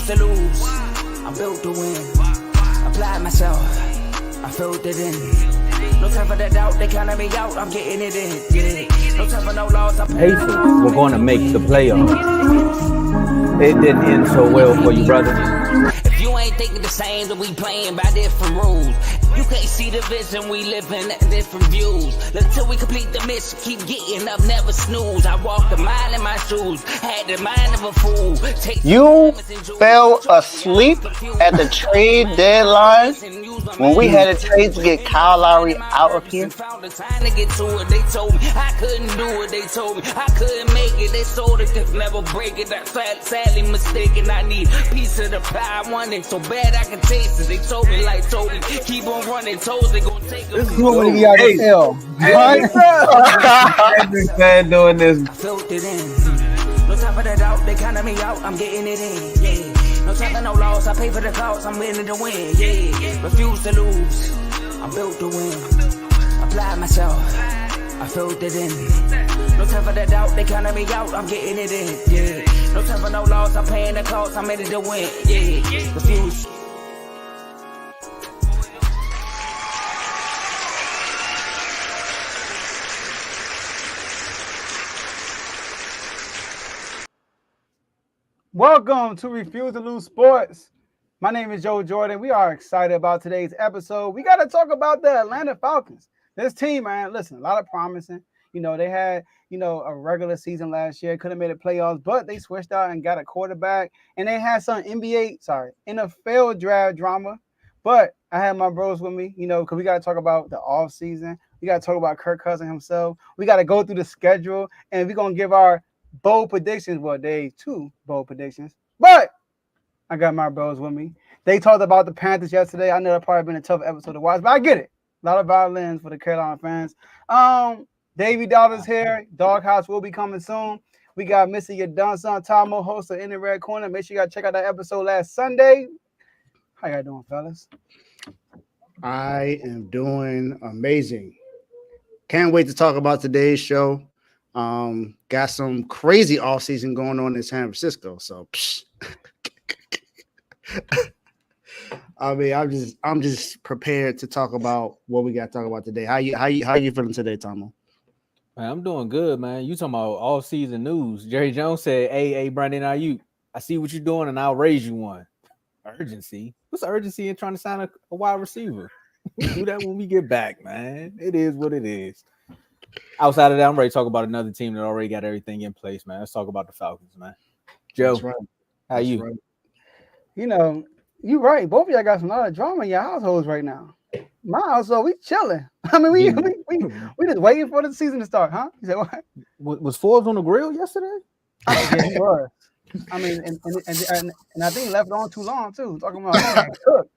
refuse to lose. I'm built to win. Applied myself. I filled it in. No time for the doubt. They counted me out. I'm getting it in. Yeah. No time for no loss. Pacers were going to make the playoffs. It didn't end so well for you, brother. If you ain't thinking the same, then we playing by different rules. You can't see the vision, we living at different views. Until we complete the mission, keep getting up, never snooze. I walked a mile in my shoes, had the mind of a fool. You fell asleep at the trade deadline when we had a trade to get Kyle Lowry out of here. They told me I couldn't do it. They told me I couldn't make it. They sold it, could never break it. That's sadly mistaken. I need a piece of the pie. I want it so bad I can taste it. They told me, keep on running toes. They gonna take this is what we got to tell. I've been fan doing this. I filled it in. No time for that doubt. They counted me out. I'm getting it in. Yeah. No time for no loss. I pay for the cause. I'm winning to win. Yeah. Refuse to lose. I'm built to win. Apply myself. I filled it in. No time for that doubt. They counted me out. I'm getting it in. Yeah. No time for no loss. I'm paying the cost. I'm in it to win. Yeah. Refuse. Welcome to Refuse to Lose Sports. My name is Joe Jordan. We are excited about today's episode. We got to talk about the Atlanta Falcons. This team, man, listen, a lot of promising. You know, they had, a regular season last year, could have made it playoffs, but they switched out and got a quarterback. And they had some NFL draft drama. But I had my bros with me, because we got to talk about the offseason. We got to talk about Kirk Cousins himself. We got to go through the schedule, and we're going to give our bold predictions. Well, they 2 bold predictions. But I got my bros with me. They talked about the Panthers yesterday. I know that probably been a tough episode to watch, but I get it. A lot of violins for the Carolina fans. Davey Dollar's here. Doghouse will be coming soon. We got Mr. Your Done Son, Tomo, host of In the Red Corner. Make sure you guys check out that episode last Sunday. How y'all doing, fellas? I am doing amazing. Can't wait to talk about today's show. Got some crazy offseason going on in San Francisco. So I mean, I'm just prepared to talk about what we got to talk about today. How you feeling today, Tomo? Man, I'm doing good, man. You talking about all season news. Jerry Jones said, Hey, Brandon, I see what you're doing and I'll raise you one. Urgency. What's the urgency in trying to sign a wide receiver? We'll do that when we get back, man. It is what it is. Outside of that, I'm ready to talk about another team that already got everything in place, man. Let's talk about the Falcons, man. Joe, That's right. How That's you? Right. You're right. Both of y'all got some lot of drama in your households right now. My household, we chilling. I mean, we just waiting for the season to start, huh? You said what? Was Forbes on the grill yesterday? Yeah, he was. I mean, and I think he left it on too long too. Talking about cook.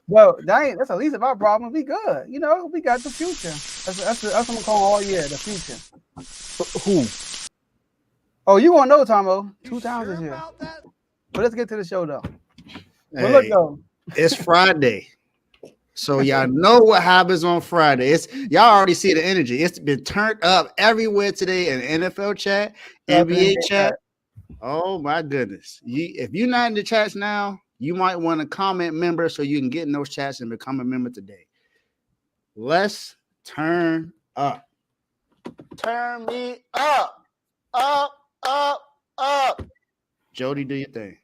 Well, that's at least of our problem. We good. We got the future. That's what I'm calling all year, the future. Who? Oh, you want to know, Tomo? 2 times this year. But let's get to the show, though. But look, though. It's Friday. So y'all know what happens on Friday. Y'all already see the energy. It's been turned up everywhere today in NFL chat, NBA chat. Oh, my goodness. If you're not in the chats now, you might want to comment member so you can get in those chats and become a member today. Let's turn up. Turn me up. Up. Jody, do your thing.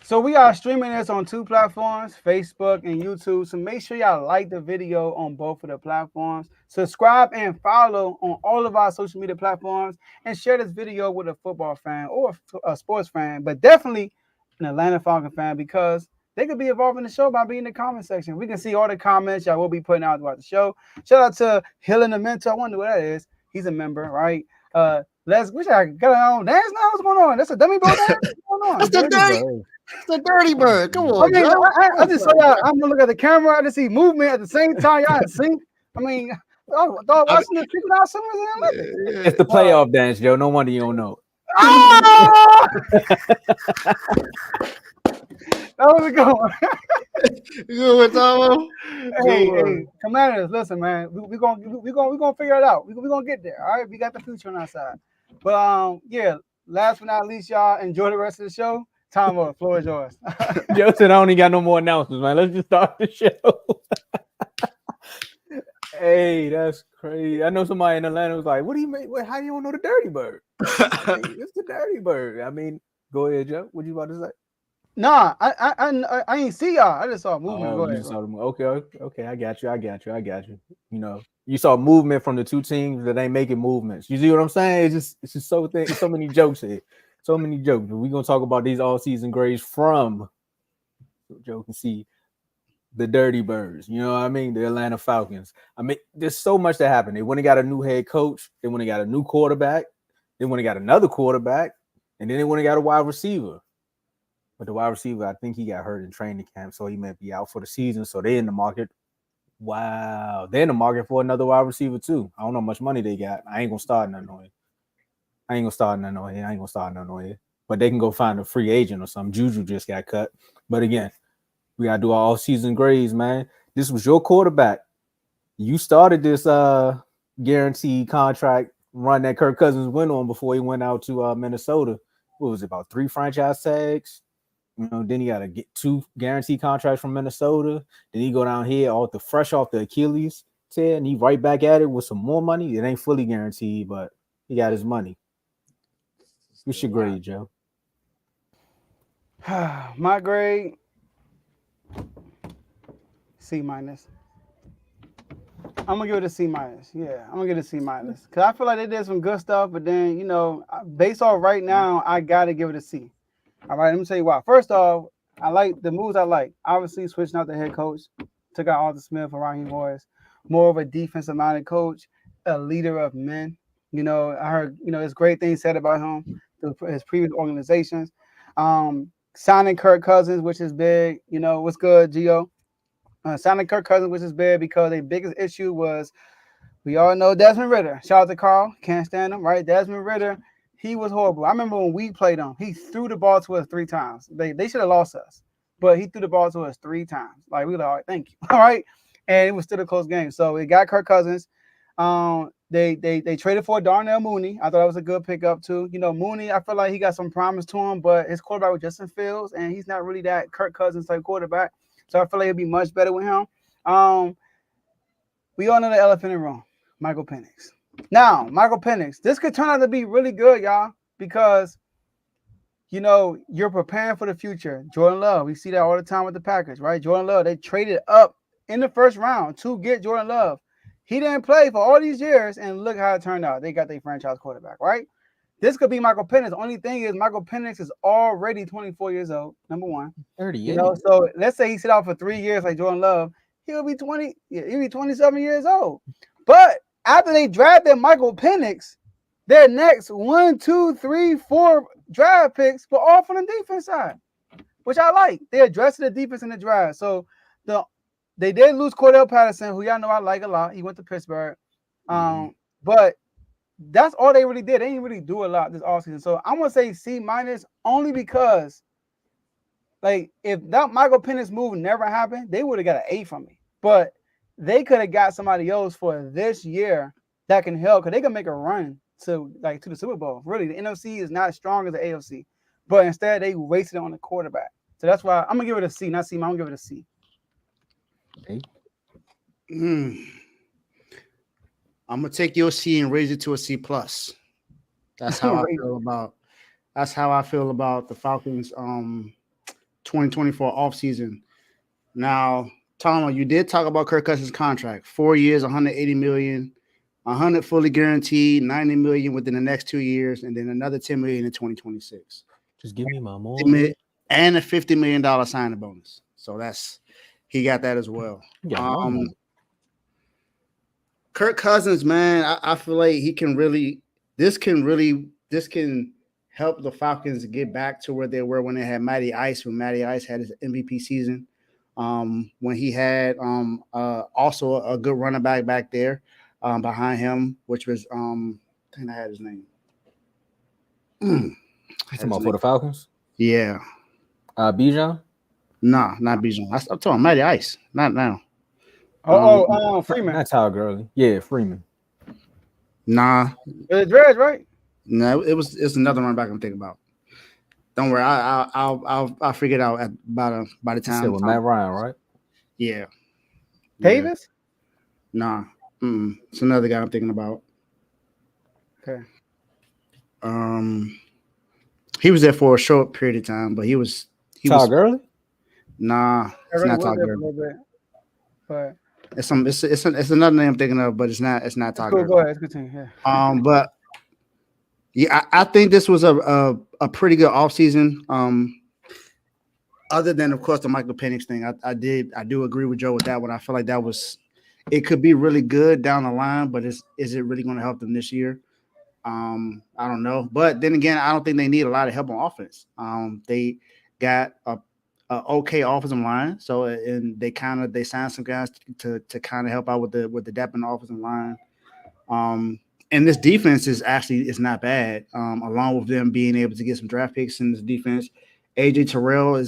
So we are streaming this on 2 platforms, Facebook and YouTube. So make sure y'all like the video on both of the platforms. Subscribe and follow on all of our social media platforms and share this video with a football fan or a sports fan, but definitely an Atlanta Falcon fan because they could be involved in the show by being in the comment section. We can see all the comments y'all will be putting out throughout the show. Shout out to Hill and the Mentor. I wonder what that is. He's a member, right? Wish I got on dance now. What's going on? That's a dummy ball dance? What's going on? It's the dirty bird. Come on. I just saw y'all. I'm gonna look at the camera. I just see movement at the same time. Y'all in sync. I mean, I thought watching the figure out something in the Olympics. It's the playoff dance, Joe. No wonder you don't know. Oh! That was a good one. Good one, Tomo. Hey, Commanders, listen, man. We're gonna figure it out. We're gonna get there. All right, we got the future on our side. But last but not least, y'all enjoy the rest of the show. Tomo, the floor is yours. Joe said I don't even got no more announcements, man. Let's just start the show. Hey, that's crazy. I know somebody in Atlanta was like, "What do you mean? How do you don't know the Dirty Bird?" It's the Dirty Bird. I mean, go ahead, Joe. What you about to say? Nah, I ain't see y'all. I just saw a movement. Go You ahead. saw them. Okay. I got you. You know, you saw movement from the two teams that ain't making movements. You see what I'm saying? It's just so many jokes here. So many jokes. We're gonna talk about these all-season grades from so Joe can see the Dirty Birds. You know what I mean? The Atlanta Falcons. I mean, there's so much that happened. They went and got a new head coach. They went and got a new quarterback. They went and got another quarterback, and then they went and got a wide receiver. But the wide receiver, I think he got hurt in training camp, so he might be out for the season. So they're in the market. Wow. They're in the market for another wide receiver, too. I don't know how much money they got. I ain't going to start nothing on it. But they can go find a free agent or something. Juju just got cut. But again, we got to do our all-season grades, man. This was your quarterback. You started this guaranteed contract run that Kirk Cousins went on before he went out to Minnesota. What was it, about 3 franchise tags? You know, then he got to get 2 guaranteed contracts from Minnesota. Then he go down here fresh off the Achilles tear, and he right back at it with some more money. It ain't fully guaranteed, but he got his money. What's your grade, Joe? My grade, C minus. I'm gonna give it a C minus. Yeah, I'm gonna give it a C minus because I feel like they did some good stuff, but then based off right now, I gotta give it a C. All right, let me tell you why. First off, I like the moves. Obviously switching out the head coach, took out Arthur Smith for Raheem Morris, more of a defensive minded coach, a leader of men. I heard there's great things said about him through his previous organizations. Signing Kirk Cousins, which is big. What's good, Gio? Signing Kirk Cousins, which is big because the biggest issue was we all know Desmond Ridder. Shout out to Carl. Can't stand him, right? Desmond Ridder, he was horrible. I remember when we played him, he threw the ball to us 3 times. They should have lost us, but he threw the ball to us 3 times. Like, we were like, all right, thank you. All right. And it was still a close game. So it got Kirk Cousins. They traded for Darnell Mooney. I thought that was a good pickup too. Mooney, I feel like he got some promise to him, but his quarterback was Justin Fields, and he's not really that Kirk Cousins type quarterback. So I feel like it'd be much better with him. We all know the elephant in the room, Michael Penix. Now, Michael Penix, this could turn out to be really good, y'all, because you're preparing for the future. Jordan Love, we see that all the time with the Packers, right? Jordan Love, they traded up in the first round to get Jordan Love. He didn't play for all these years, and look how it turned out. They got their franchise quarterback, right? This could be Michael Penix. The only thing is Michael Penix is already 24 years old, number one. 38. So let's say he sit out for 3 years like Jordan Love, he'll be 27 years old. But after they drafted Michael Penix, their next 1, 2, 3, 4 draft picks were all from the defense side, which I like. They addressed the defense in the draft. So they did lose Cordell Patterson, who y'all know I like a lot. He went to Pittsburgh. But that's all they really did. They didn't really do a lot this offseason. So I'm going to say C minus only because, if that Michael Penix move never happened, they would have got an A from me. But they could have got somebody else for this year that can help because they can make a run to the Super Bowl. Really, the NFC is not as strong as the AFC. But instead, they wasted it on the quarterback. So that's why I'm going to give it a C. Not C, I'm going to give it a C. Okay. I'm gonna take your C and raise it to a C plus. That's how I feel about. That's how I feel about the Falcons 2024 offseason. Now, Tomo, you did talk about Kirk Cousins' contract. 4 years, $180 million, 100 fully guaranteed, $90 million within the next 2 years, and then another $10 million in 2026. Just give me my money. And a $50 million signing bonus. So he got that as well. Kirk Cousins, man, I feel like he can really this can help the Falcons get back to where they were when they had Matty Ice, when Matty Ice had his MVP season. When he had also a good running back there behind him, which was I think I had his name. Talking about for the Falcons? Yeah. Bijan? Nah, not Bijan. I'm talking Matty Ice. Not now. Freeman. That's how Gurley. Yeah, Freeman. Nah. It's Dredge, right? No, it's another running back I'm thinking about. Don't worry, I'll figure it out by the You said time. with Matt Ryan, right? Yeah. Davis? Nah. It's another guy I'm thinking about. Okay. He was there for a short period of time, but he was Todd Gurley? Nah, I it's really not was Todd there for a Gurley. little bit, but It's another name I'm thinking of, but it's not it's Todd cool. Gurley. Go ahead. Let's continue. Yeah. But yeah, I think this was a pretty good offseason. Other than of course the Michael Penix thing, I do agree with Joe with that one. I feel like it could be really good down the line, but is it really going to help them this year? I don't know, but then again, I don't think they need a lot of help on offense. They got a okay offensive line, so and they signed some guys to kind of help out with the depth in the offensive line. And this defense is not bad. Along with them being able to get some draft picks in this defense, AJ Terrell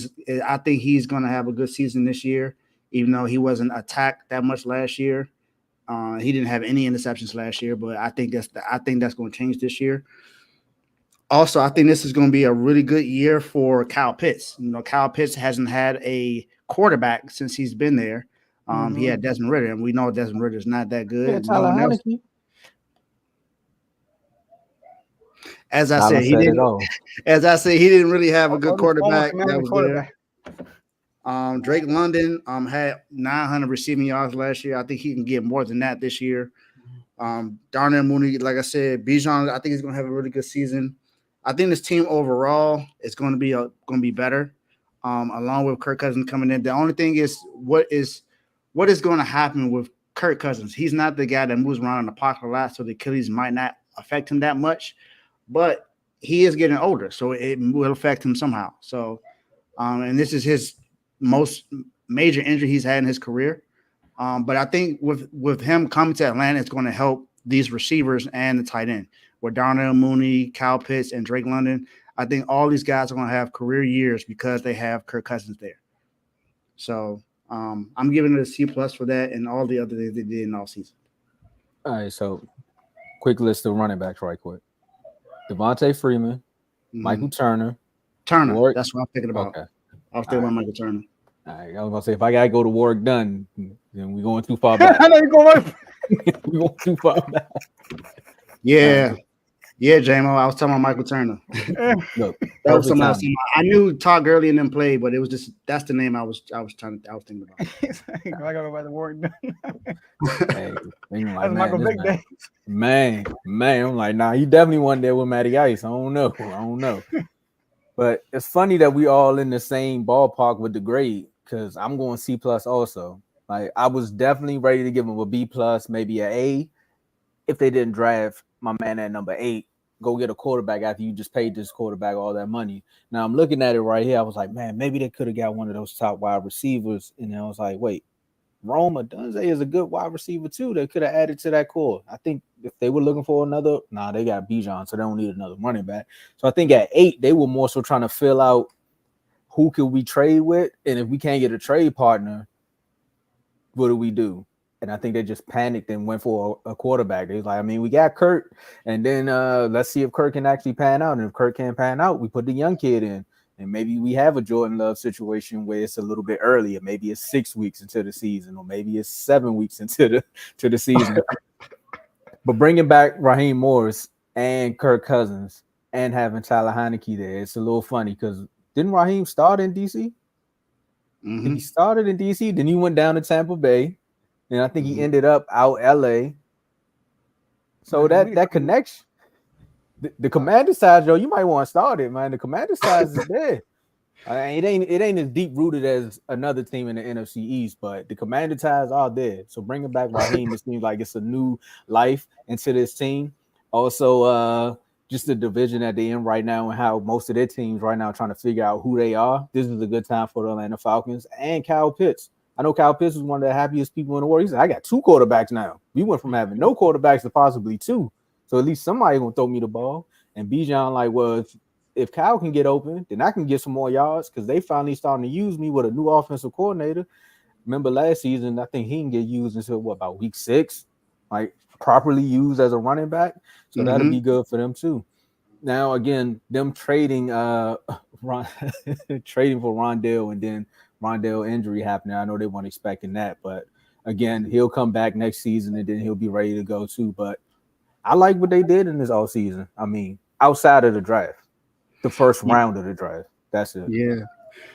I think he's going to have a good season this year, even though he wasn't attacked that much last year. He didn't have any interceptions last year, but I think that's going to change this year. Also, I think this is going to be a really good year for Kyle Pitts. You know, Kyle Pitts hasn't had a quarterback since he's been there. He had Desmond Ridder, and we know Desmond Ridder is not that good. Yeah, Tyler Heineke. As I said, he didn't really have a good quarterback that was there. Drake London had 900 receiving yards last year. I think he can get more than that this year. Darnell Mooney, like I said, Bijan, I think he's going to have a really good season. I think this team overall is going to be better. Along with Kirk Cousins coming in, the only thing is what is going to happen with Kirk Cousins. He's not the guy that moves around in the pocket a lot, so the Achilles might not affect him that much. But he is getting older, so it will affect him somehow. So, and this is his most major injury he's had in his career. But I think with him coming to Atlanta, it's going to help these receivers and the tight end. With Darnell Mooney, Kyle Pitts, and Drake London, I think all these guys are going to have career years because they have Kirk Cousins there. So I'm giving it a C+ for that and all the other things they did in all season. All right, so quick list of running backs right quick. Devontae Freeman, Michael Turner. Warwick. That's what I'm thinking about. Okay. I was thinking about Michael Turner. All right, I was gonna say if I gotta go to Warwick Dunn, then we're going too far back. I know you're going. We're going too far back. Yeah, JMO. I was talking about Michael Turner. Look, that was something else. I knew Todd Gurley and them played, but it was just that's the name I was thinking about. I gotta go by the Warwick Dunn. Hey, like, Michael Big Day. Man, I'm like, nah, you definitely wasn't there with Matty Ice. I don't know. But it's funny that we all in the same ballpark with the grade because I'm going C+ also. Like I was definitely ready to give him a B+, maybe an A, if they didn't draft my man at number 8. Go get a quarterback after you just paid this quarterback all that money. Now I'm looking at it right here. I was like, man, maybe they could have got one of those top wide receivers. And then I was like, wait, Rome Odunze is a good wide receiver too. They could have added to that core. I think if they were looking for another, they got Bijan, so they don't need another running back. So I think at 8, they were more so trying to fill out who could we trade with, and if we can't get a trade partner, what do we do? And I think they just panicked and went for a quarterback. They was like, we got Kirk, and then let's see if Kirk can actually pan out. And if Kirk can't pan out, we put the young kid in. And maybe we have a Jordan Love situation where it's a little bit earlier. Maybe it's 6 weeks into the season, or maybe it's 7 weeks into the season. But bringing back Raheem Morris and Kirk Cousins and having Tyler Heineke there, it's a little funny because didn't Raheem start in DC? Mm-hmm. He started in DC, then he went down to Tampa Bay, and I think he ended up out LA. So that connection. The commander side, Joe, you might want to start it, man. The commander side is there. It ain't as deep rooted as another team in the NFC East, but the commander ties are there. So bringing back Raheem, it seems like it's a new life into this team. Also, just the division that they're in right now and how most of their teams right now are trying to figure out who they are. This is a good time for the Atlanta Falcons and Kyle Pitts. I know Kyle Pitts is one of the happiest people in the world. He said, I got 2 quarterbacks now. We went from having no quarterbacks to possibly 2. So at least somebody gonna throw me the ball. And Bijan, like, well, if Kyle can get open, then I can get some more yards because they finally starting to use me with a new offensive coordinator. Remember last season, I think he can get used until about week 6, like properly used as a running back. So that'll be good for them too. Now, again, them trading trading for Rondale and then Rondale injury happening. I know they weren't expecting that, but again, he'll come back next season and then he'll be ready to go too. But I like what they did in this all season. I mean, outside of the draft, the first round of the draft. That's it. Yeah.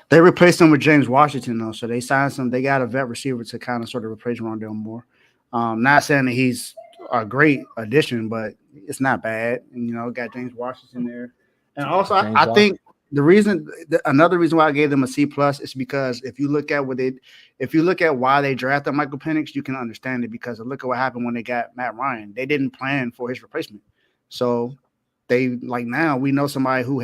They replaced him with James Washington, though. So they signed some. They got a vet receiver to kind of sort of replace Rondale Moore. Not saying that he's a great addition, but it's not bad. And, you know, got James Washington there. And also, I think another reason why I gave them a C+ is because if you look at why they drafted Michael Penix, you can understand it because look at what happened when they got Matt Ryan. They didn't plan for his replacement. So they now we know somebody who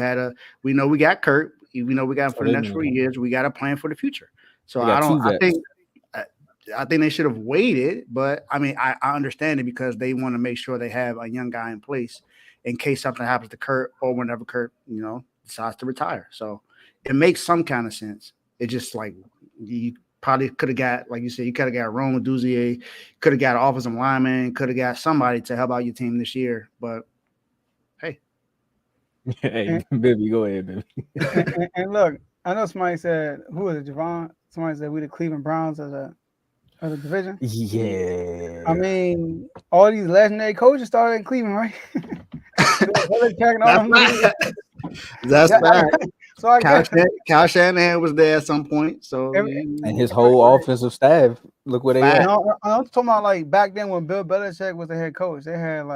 we know we got Kurt. We know we got him for the next 4 years. We got a plan for the future. So I think they should have waited, but I mean, I understand it because they want to make sure they have a young guy in place in case something happens to Kurt or whenever Kurt, you know, decides to retire. So it makes some kind of sense. It just like you probably could have got, like you said, you could have got Rome Duzier, could have got an offensive lineman, could have got somebody to help out your team this year. But hey. Hey, baby, go ahead, baby. And look, I know somebody said, who was it, Javon? Somebody said we the Cleveland Browns of the division. Yeah. I mean, all these legendary coaches started in Cleveland, right? That's bad. So I guess Kyle Shanahan was there at some point. So and his whole offensive staff, look where they at. I'm talking about like back then when Bill Belichick was the head coach. They had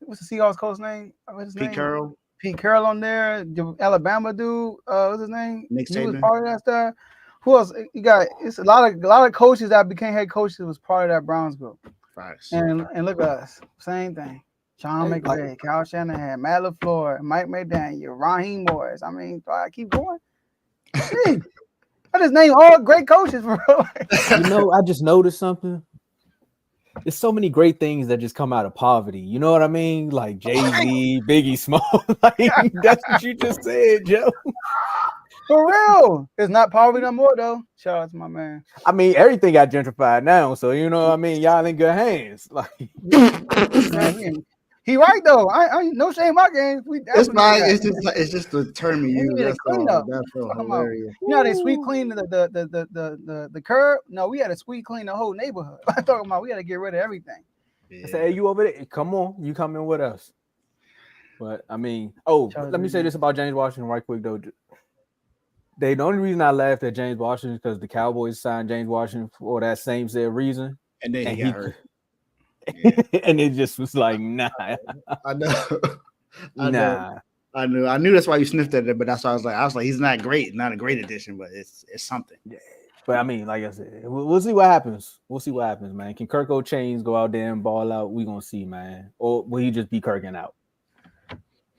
what's the Seahawks coach's name? What's his name? Carroll. Pete Carroll on there. The Alabama dude. What's his name? Nick He Saban. was part of that stuff. Who else? You got it's a lot of coaches that became head coaches was part of that Browns group. Facts. And look at us, same thing. Sean McVay, Kyle Shanahan, Matt LaFleur, Mike McDaniel, Raheem Morris. I mean, I keep going. I just named all great coaches, bro. You know, I just noticed something. There's so many great things that just come out of poverty. You know what I mean? Like Jay-Z, Biggie Small. Like that's what you just said, Joe. For real. It's not poverty no more, though. Shout out to my man. I mean, everything got gentrified now, so you know what I mean? Y'all in good hands. Like he right though. I no shame in my game. It's just the term you use. That's so hilarious. You know how they sweep clean the curb? No, we had to sweep clean the whole neighborhood. I'm talking about we had to get rid of everything. I said, hey, you over there? Come on, you come in with us. But I mean, let me say this about James Washington right quick though. The only reason I laughed at James Washington is because the Cowboys signed James Washington for that same said reason. And then he got hurt. And it just was like, nah. I knew that's why you sniffed at it, but that's why I was like, he's not great, not a great addition, but it's something. Yeah. But I mean, like I said, we'll see what happens. We'll see what happens, man. Can Kirko Chains go out there and ball out? We gonna see, man. Or will he just be Kirking out?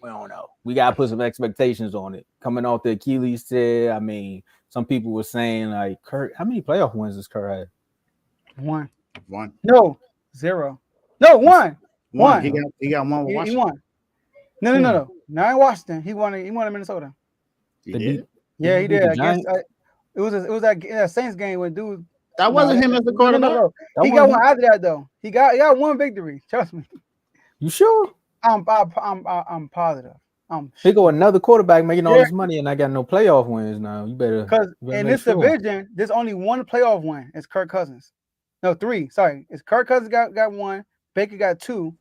We don't know. We gotta put some expectations on it. Coming off the Achilles tear, I mean, some people were saying like, Kirk, how many playoff wins does Kirk have? One. No, 0. No, one. He got one with Washington. He won. No. Not in Washington. He won in Minnesota. He did? Yeah, he did. I guess it was that Saints game when dude. That wasn't him as the quarterback. No. He got one after that though. He got one victory. Trust me. You sure? I'm positive. He go another quarterback making all this money, and I got no playoff wins now. You better because in this division, there's only one playoff win. It's Kirk Cousins. No, 3. Sorry, it's Kirk Cousins got 1. Baker got 2.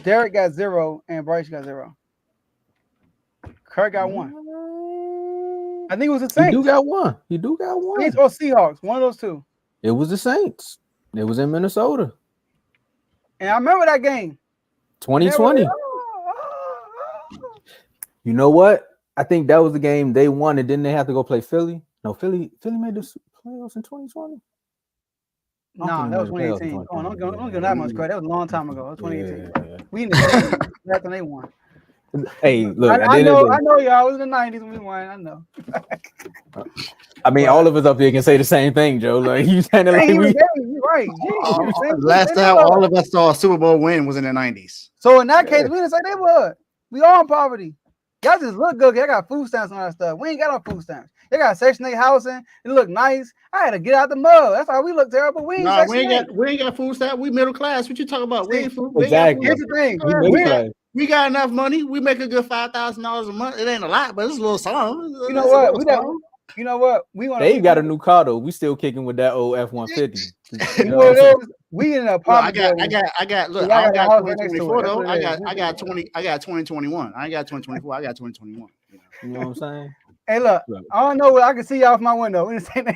Derek got 0, and Bryce got 0. Kirk got 1. I think it was the Saints. You do got one. Saints or Seahawks, one of those two. It was the Saints. It was in Minnesota. And I remember that game. 2020. You know what? I think that was the game they won, and didn't they have to go play Philly? No, Philly made the playoffs in 2020. No, that was 2018. Don't give that much credit. That was a long time ago. That was 2018. Yeah. We in the after they won. Hey, look, I know, y'all. It was in the 90s when we won. I know. I mean, all of us up here can say the same thing, Joe. Like you kind of like you're right. Last time all of us saw a Super Bowl win was in the 90s. So in that case, we didn't say neighborhood. We all in poverty. Y'all just look good. Y'all got food stamps and all that stuff. We ain't got no food stamps. They got Section 8 housing. It look nice. I had to get out the mud. That's how we look terrible. We ain't got food stamps. We middle class. What you talking about? We ain't food. Exactly. Here's the thing. We got enough money. We make a good $5,000 a month. It ain't a lot, but it's a little song. You know what? You know what? They got a new car though. We still kicking with that old F-150. You know what it is? We in an Look, apartment. I got. Look, I I don't got got a house right next to 2024 it. though. That's what it I got is. 20. I got 2021. I ain't got 2024. I got 2021. You know what I'm saying? Hey, look, I don't know what I can see off my window. In the same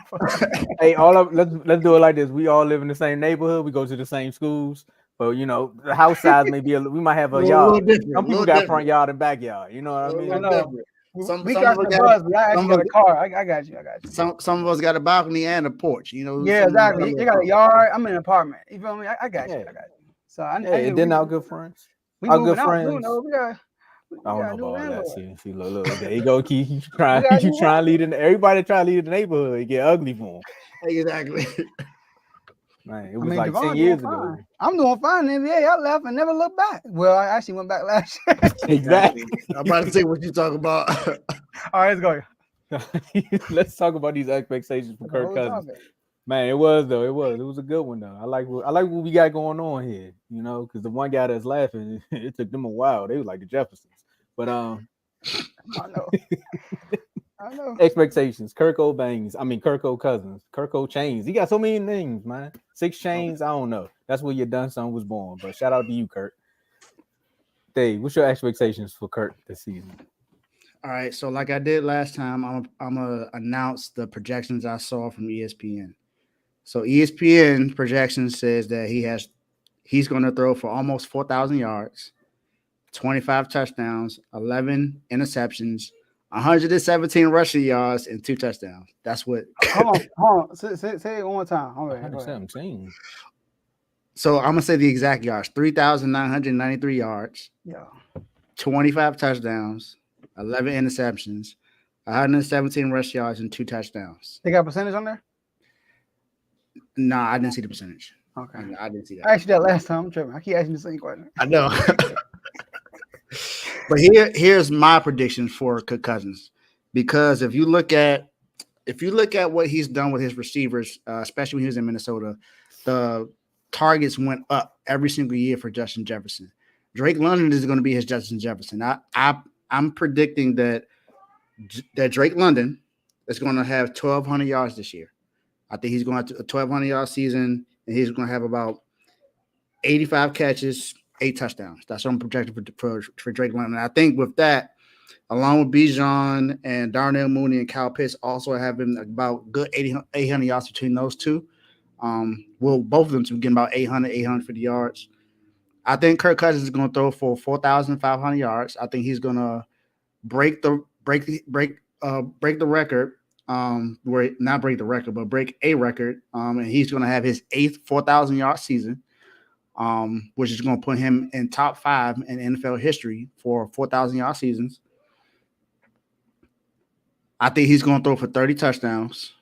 Hey, let's do it like this. We all live in the same neighborhood. We go to the same schools. But you know, the house size may be we might have a yard. Some people got front yard and backyard. You know what I mean? I know. We got the buzz, but I actually got a car. I got you. Some of us got a balcony and a porch. You know. Yeah, exactly. You got a yard. I'm in an apartment. You feel me? I got you. So and then our good friends. Our good friends. I don't know about all that. See, look, there you go, Keith. You trying to lead in everybody try to lead the neighborhood. It get ugly for them. Exactly. Man, it was like Devon 10 years ago. I'm doing fine in the NBA. I left and never looked back. Well, I actually went back last year. Exactly. I'm about to say what you talking about. All right, let's go. Let's talk about these expectations for Kirk Cousins. Man, it was a good one though. I like what we got going on here, you know, because the one guy that's laughing, it took them a while. They was like the Jeffersons, but I know. Expectations. Kirk Cousins, Kirk Chains. He got so many names, man. 6 chains. I don't know. That's where your done son was born. But shout out to you, Kirk. Dave, what's your expectations for Kirk this season? All right, so like I did last time, I'm gonna announce the projections I saw from ESPN. So ESPN projection says that he's going to throw for almost 4,000 yards, 25 touchdowns, 11 interceptions, 117 rushing yards, and 2 touchdowns. That's what. Hold on. Say it one more time. 117. So I'm gonna say the exact yards: 3,993 yards. Yeah. 25 touchdowns, 11 interceptions, 117 rush yards, and 2 touchdowns. They got percentage on there? No, I didn't see the percentage. Okay. I didn't see that. I asked you that last time. I'm tripping. I keep asking the same question. I know. But here's my prediction for Kirk Cousins, because if you look at what he's done with his receivers, especially when he was in Minnesota, the targets went up every single year for Justin Jefferson. Drake London is going to be his Justin Jefferson. I'm predicting that Drake London is going to have 1,200 yards this year. I think he's going to have a 1,200-yard season, and he's going to have about 85 catches, 8 touchdowns. That's what I'm projecting for Drake London. And I think with that, along with Bijan and Darnell Mooney and Kyle Pitts, also having about good 800 yards between those two. Both of them to get about 850 yards. I think Kirk Cousins is going to throw for 4,500 yards. I think he's going to break the record. Not break the record, but break a record. And he's going to have his 8th 4,000-yard season, which is going to put him in top 5 in NFL history for 4,000-yard seasons. I think he's going to throw for 30 touchdowns,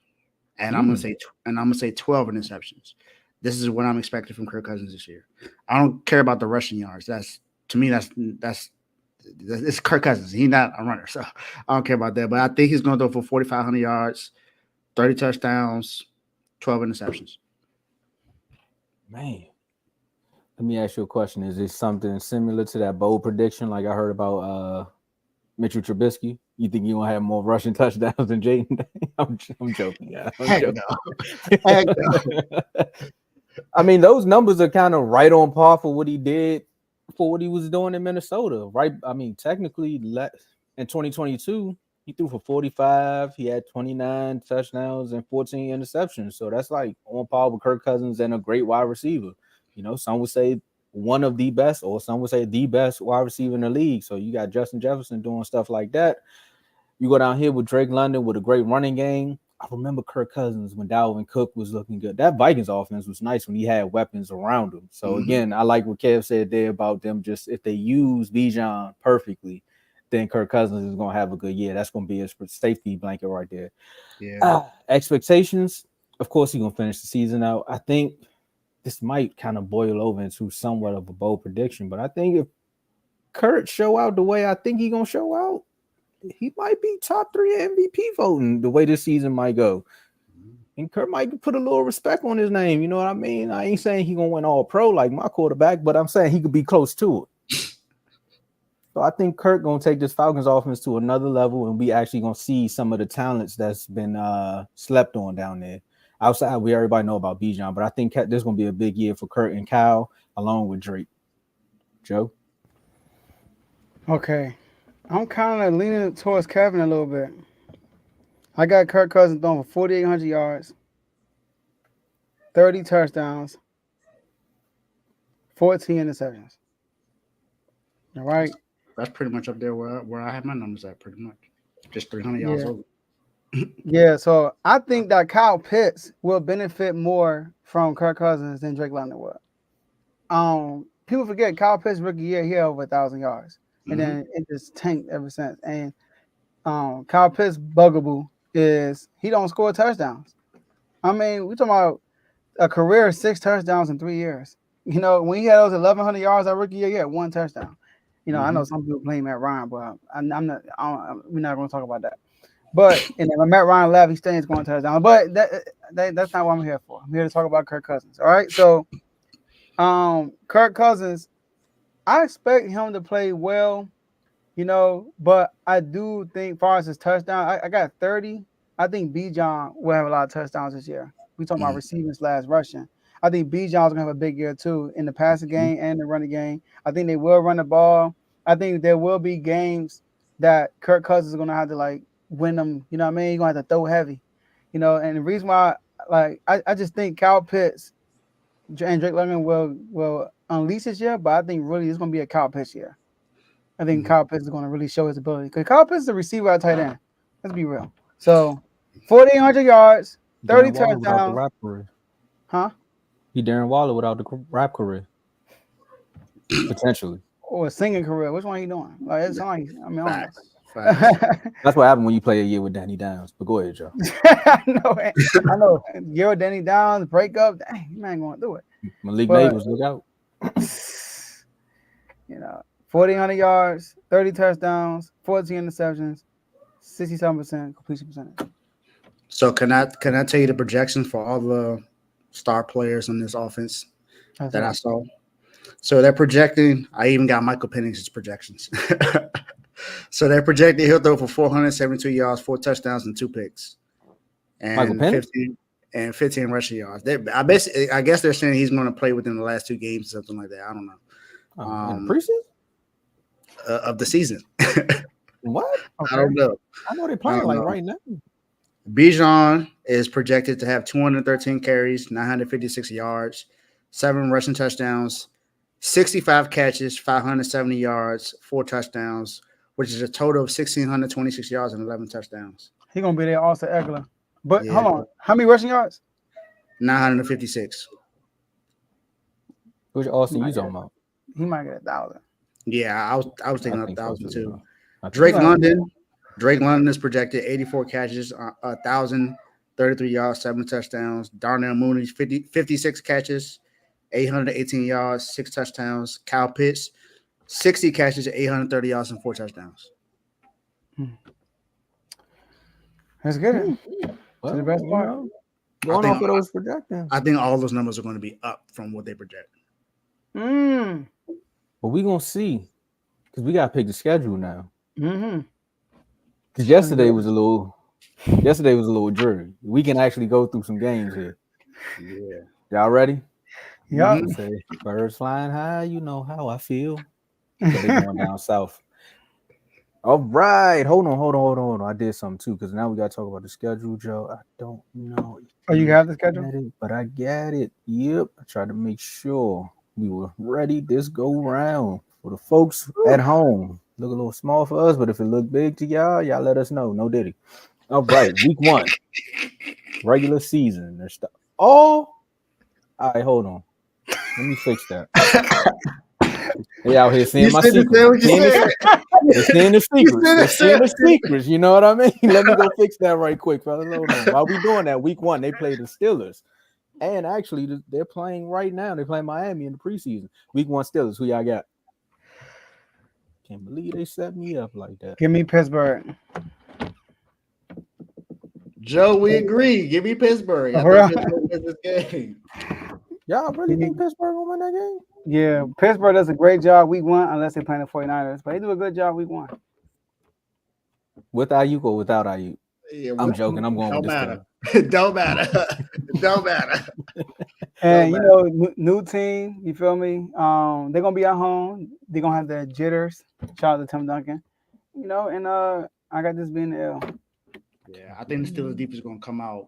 and I'm going to say 12 interceptions. This is what I'm expecting from Kirk Cousins this year. I don't care about the rushing yards. That's it's Kirk Cousins. He's not a runner, so I don't care about that. But I think he's going to throw for 4,500 yards, 30 touchdowns, 12 interceptions. Man, let me ask you a question. Is it something similar to that bold prediction like I heard about Mitchell Trubisky? You think you're going to have more rushing touchdowns than Jaden? I'm joking. Yeah, Heck no. I mean, those numbers are kind of right on par for what he did, for what he was doing in Minnesota, right? I mean, technically, in 2022, he threw for 45. He had 29 touchdowns and 14 interceptions. So that's like on par with Kirk Cousins and a great wide receiver. You know, some would say one of the best, or some would say the best wide receiver in the league. So you got Justin Jefferson doing stuff like that. You go down here with Drake London with a great running game. I remember Kirk Cousins when Dalvin Cook was looking good. That Vikings offense was nice when he had weapons around him. So again, I like what Kev said there about them. Just if they use Bijan perfectly, then Kirk Cousins is going to have a good year. That's going to be his safety blanket right there. Yeah. Expectations, of course, he's going to finish the season out. I think this might kind of boil over into somewhat of a bold prediction, but I think if Kurt show out the way I think he's going to show out, he might be top 3 MVP voting the way this season might go. And Kurt might put a little respect on his name. You know what I mean? I ain't saying he's going to win all pro like my quarterback, but I'm saying he could be close to it. So I think Kirk gonna take this Falcons offense to another level, and we actually gonna see some of the talents that's been slept on down there. Outside, we everybody know about Bijan, but I think this is gonna be a big year for Kirk and Kyle, along with Drake. Joe, Okay, I'm kind of leaning towards Kevin a little bit. I got Kirk Cousins throwing for 4,800 yards, 30 touchdowns, 14 interceptions. All right. That's pretty much up there where I have my numbers at, pretty much. Just 300 yards over. Yeah, so I think that Kyle Pitts will benefit more from Kirk Cousins than Drake London will. People forget Kyle Pitts rookie year, he had over 1,000 yards. And then it just tanked ever since. And Kyle Pitts' bugaboo is he don't score touchdowns. I mean, we're talking about a career of 6 touchdowns in 3 years. You know, when he had those 1,100 yards that rookie year, he had 1 touchdown. You know, I know some people blame Matt Ryan, but we're not going to talk about that. But when Matt Ryan left, he stays going touchdown. But that's not what I'm here for. I'm here to talk about Kirk Cousins. All right. So, Kirk Cousins, I expect him to play well, you know, but I do think, as far as his touchdown, I got 30. I think Bijan will have a lot of touchdowns this year. We talking about receiving / rushing. I think Bijan's gonna have a big year too in the passing game and the running game. I think they will run the ball. I think there will be games that Kirk Cousins is gonna have to like win them. You know what I mean? He's gonna have to throw heavy. You know, and the reason why, like, I just think Kyle Pitts and Drake London will unleash this year, but I think really it's gonna be a Kyle Pitts year. I think Kyle Pitts is gonna really show his ability because Kyle Pitts is a receiver at tight end. Let's be real. So 4,800 yards, 30 touchdowns. Huh? He Darren Waller without the rap career. Potentially. Or a singing career. Which one are you doing? Like it's like, I mean, I that's what happened when you play a year with Danny Downs. But go ahead, Joe. I know. Year with Danny Downs, breakup. Dang, you ain't going to do it. Malik Neighbors, look out. You know, 1,400 yards, 30 touchdowns, 14 interceptions, 67% completion percentage. So can I tell you the projections for all the star players in this offense that I saw? So they're projecting. I even got Michael Penix's projections. So they're projecting he'll throw for 472 yards, 4 touchdowns, and 2 picks, and 15 rushing yards. I guess they're saying he's going to play within the last 2 games, or something like that. I don't know. Preseason of the season. What? Okay. I don't know. I know they're playing like right now. Bijan is projected to have 213 carries, 956 yards, 7 rushing touchdowns, 65 catches, 570 yards, 4 touchdowns, which is a total of 1,626 yards and 11 touchdowns. He's going to be there also Eckler. But hold on. How many rushing yards? 956. Which Austin you talking about? He might get 1,000. Yeah, I was thinking 1,000 too. Drake London is projected 84 catches, 1,033 yards, 7 touchdowns. Darnell Mooney 56 catches, 818 yards, 6 touchdowns. Kyle Pitts 60 catches, 830 yards, and 4 touchdowns. That's good. Well, the best part. Going off of those projections. I think all those numbers are going to be up from what they project. But we're going to see because we got to pick the schedule now. Because yesterday was a little dreary. We can actually go through some games here. Yeah. Y'all ready? Yeah. Say, birds flying high, you know how I feel. So they going down south. All right. Hold on. I did something too, because now we got to talk about the schedule, Joe. I don't know. Oh, you have the schedule? But I got it. Yep. I tried to make sure we were ready this go round. For the folks at home. Look a little small for us, but if it look big to y'all let us know. No diddy. All right, week 1. Regular season. There's stuff. All right, hold on. Let me fix that. They out here seeing my secrets. They're seeing the secrets. You know what I mean? Let me go fix that right quick, fellas. Hold on. While we doing that, week 1, they play the Steelers. And actually, they're playing right now. They're playing Miami in the preseason. Week 1 Steelers. Who y'all got? Can't believe they set me up like that. Give me Pittsburgh. Joe, we agree. Give me Pittsburgh. I think Pittsburgh wins this game. Y'all really think Pittsburgh will win that game? Yeah, Pittsburgh does a great job week 1, unless they play the 49ers, but they do a good job week 1. With Ayuk or without Ayuk? Yeah, I'm joking. I'm going with don't the matter. Steelers. Don't matter. Don't matter. And you know, new team, you feel me? They're gonna be at home. They're gonna have their jitters. Shout out to Tim Duncan. You know, and I got this being the L. Yeah, I think the Steelers defense is gonna come out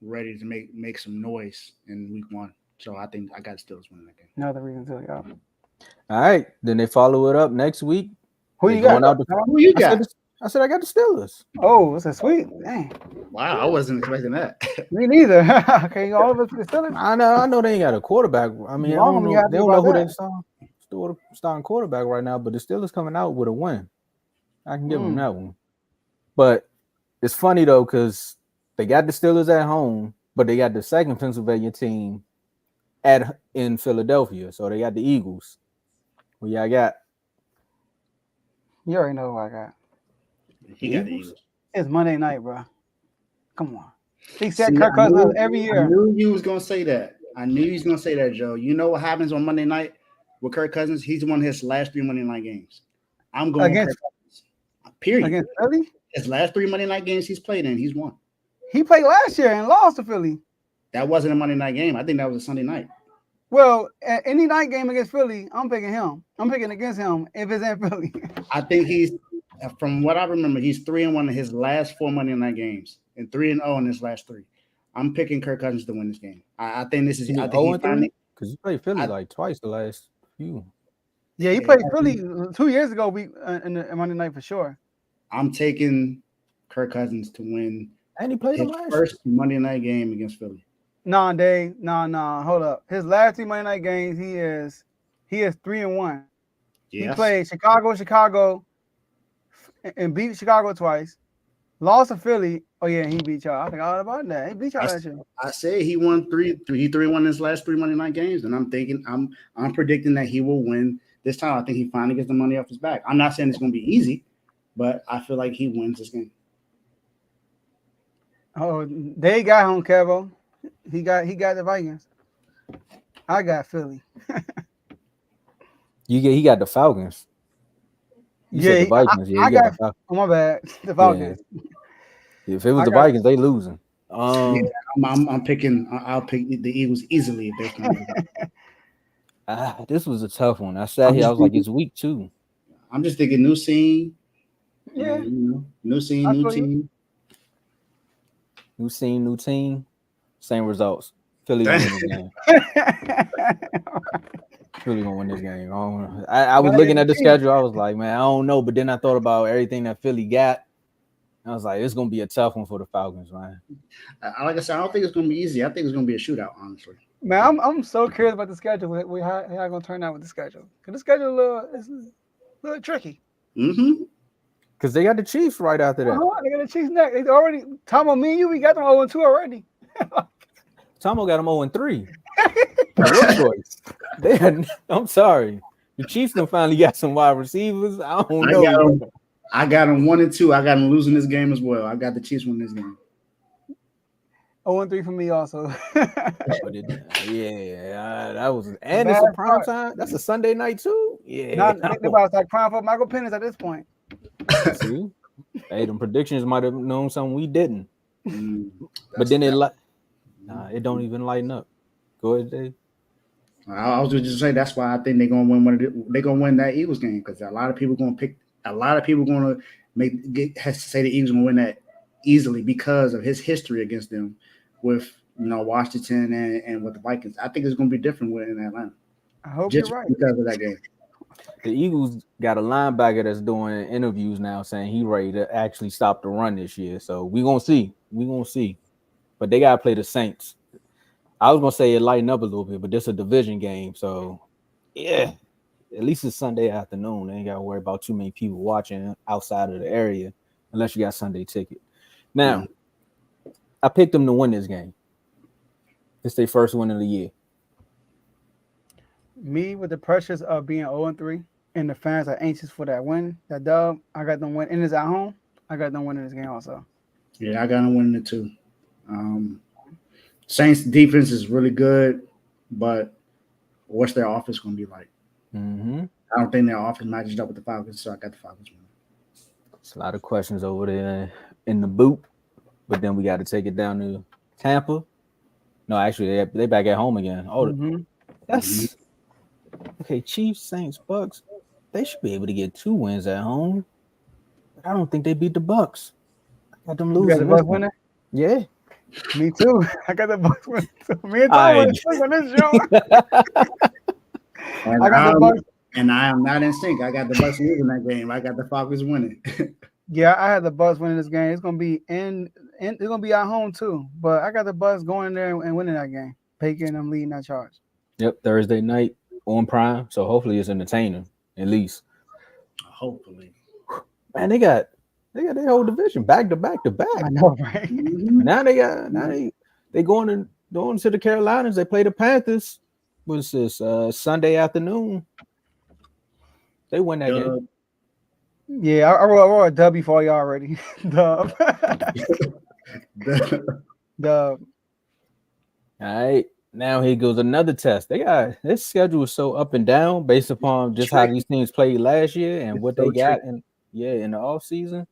ready to make some noise in week 1. So I think I got the Steelers winning that game. Another reason to y'all. All right. Then they follow it up next week. Who They you got? Who you got? I said I got the Steelers. Oh, it's a sweet. Dang. Wow, I wasn't expecting that. Me neither. Okay, all of us the Steelers. I know they ain't got a quarterback. I mean, I don't know. They don't know who they starting quarterback right now, but the Steelers coming out with a win. I can give them that one. But it's funny though, because they got the Steelers at home, but they got the second Pennsylvania team in Philadelphia. So they got the Eagles. Who y'all got? You already know who I got. He got the Eagles. It's Monday night, bro. Come on. He said Kirk Cousins every year. I knew you was gonna say that. I knew he was gonna say that, Joe. You know what happens on Monday night with Kirk Cousins? He's won his last 3 Monday night games. I'm going against Kirk Cousins. Period. Against Philly? His last 3 Monday night games he's played in, he's won. He played last year and lost to Philly. That wasn't a Monday night game. I think that was a Sunday night. Well, any night game against Philly, I'm picking him. I'm picking against him if it's in Philly. I think he's, from what I remember, he's 3-1 in his last 4 Monday night games and 3-0 in his last 3. I'm picking Kirk Cousins to win this game. I think this is. I think he's finally, because you played Philly like twice the last few. Yeah, he played Philly 2 years ago. In the Monday night for sure. I'm taking Kirk Cousins to win. And he played his the first Monday night game against Philly. Nah, Dave. Nah. Hold up. His last 3 Monday night games, he is 3-1. Yes. He played Chicago, and beat Chicago twice. Lost to Philly. Oh yeah, he beat y'all. I forgot about that. He beat y'all that year. I say he won 3-1 his last 3 Monday night games, and I'm predicting that he will win this time. I think he finally gets the money off his back. I'm not saying it's going to be easy, but I feel like he wins this game. Oh, they got him, Kevo. He got the Vikings. I got Philly. He got the Falcons. You said the Vikings. I got the Falcons. Oh, my bad. The Falcons. Yeah. If it was the Vikings, they losing. I'm picking. I'll pick the Eagles easily if they can. This was a tough one. I sat here. I was like, it's week 2. I'm just thinking new scene. Yeah. New scene, new team. New scene, new team. Same results. Philly gonna win this game. Philly gonna win this game. I was looking at the schedule. I was like, man, I don't know. But then I thought about everything that Philly got. I was like, it's gonna be a tough one for the Falcons, man. Like I said, I don't think it's gonna be easy. I think it's gonna be a shootout, honestly. Man, I'm so curious about the schedule. How gonna turn out with the schedule? Cause the schedule is a little tricky. Mm-hmm. Because they got the Chiefs right after that. They got the Chiefs next. They already Tomo, me and you, we got them 0-2 already. Tomo got them 0-3. What choice? I'm sorry. The Chiefs done finally got some wide receivers. I don't know. I got them 1-2. I got them losing this game as well. I got the Chiefs winning this game. 0-3 for me also. That was, and it's a prime time. That's a Sunday night too. Yeah, they about to start crying for Michael Penix at this point. See, hey, them predictions might have known something we didn't. But then it don't even lighten up. Go ahead, Dave. I was just saying that's why I think they're gonna win. They're gonna win that Eagles game because a lot of people gonna say the Eagles gonna win that easily because of his history against them with Washington and with the Vikings. I think it's gonna be different in Atlanta. I hope just you're right because of that game. The Eagles got a linebacker that's doing interviews now saying he ready to actually stop the run this year. So we're gonna see. But they gotta play the Saints. I was gonna say it lighten up a little bit, but this is a division game. So yeah, at least it's Sunday afternoon. They ain't gotta worry about too many people watching outside of the area unless you got Sunday ticket. Now, I picked them to win this game. It's their first win of the year. Me, with the pressures of being 0-3 and the fans are anxious for that win, that dub, I got them win. And it's at home. I got them winning this game also. Yeah, I got them winning it too. Saints defense is really good, but what's their offense going to be like. Mm-hmm. I don't think their offense matches up with the Falcons, so I got the Falcons winning. It's a lot of questions over there in the boot, but then we got to take it down to Tampa. No, actually, they back at home again. Oh, that's okay. Chiefs, Saints, Bucks. They should be able to get 2 wins at home. But I don't think they beat the Bucks. I got them You got losing. the Bucks winning? Yeah. Me too. I got the Bucks winning. So me and Tom on this show. And I got the Bucks. And I am not in sync. I got the Bucks losing that game. I got the Falcons winning. Yeah, I had the Bucks winning this game. It's gonna be it's gonna be at home too. But I got the Bucks going in there and winning that game. Baker and them leading that charge. Yep, Thursday night on Prime. So hopefully it's entertaining, at least. Hopefully. Man, they got their whole division back to back to back. I know, right? Now they going to the Carolinas. They play the Panthers. What's this? Sunday afternoon. They win that game. Yeah, I wrote a W for you already. Dub. Dub. All right. Now here goes another test. This schedule is so up and down based upon just how these teams played last year and what they got in the off season.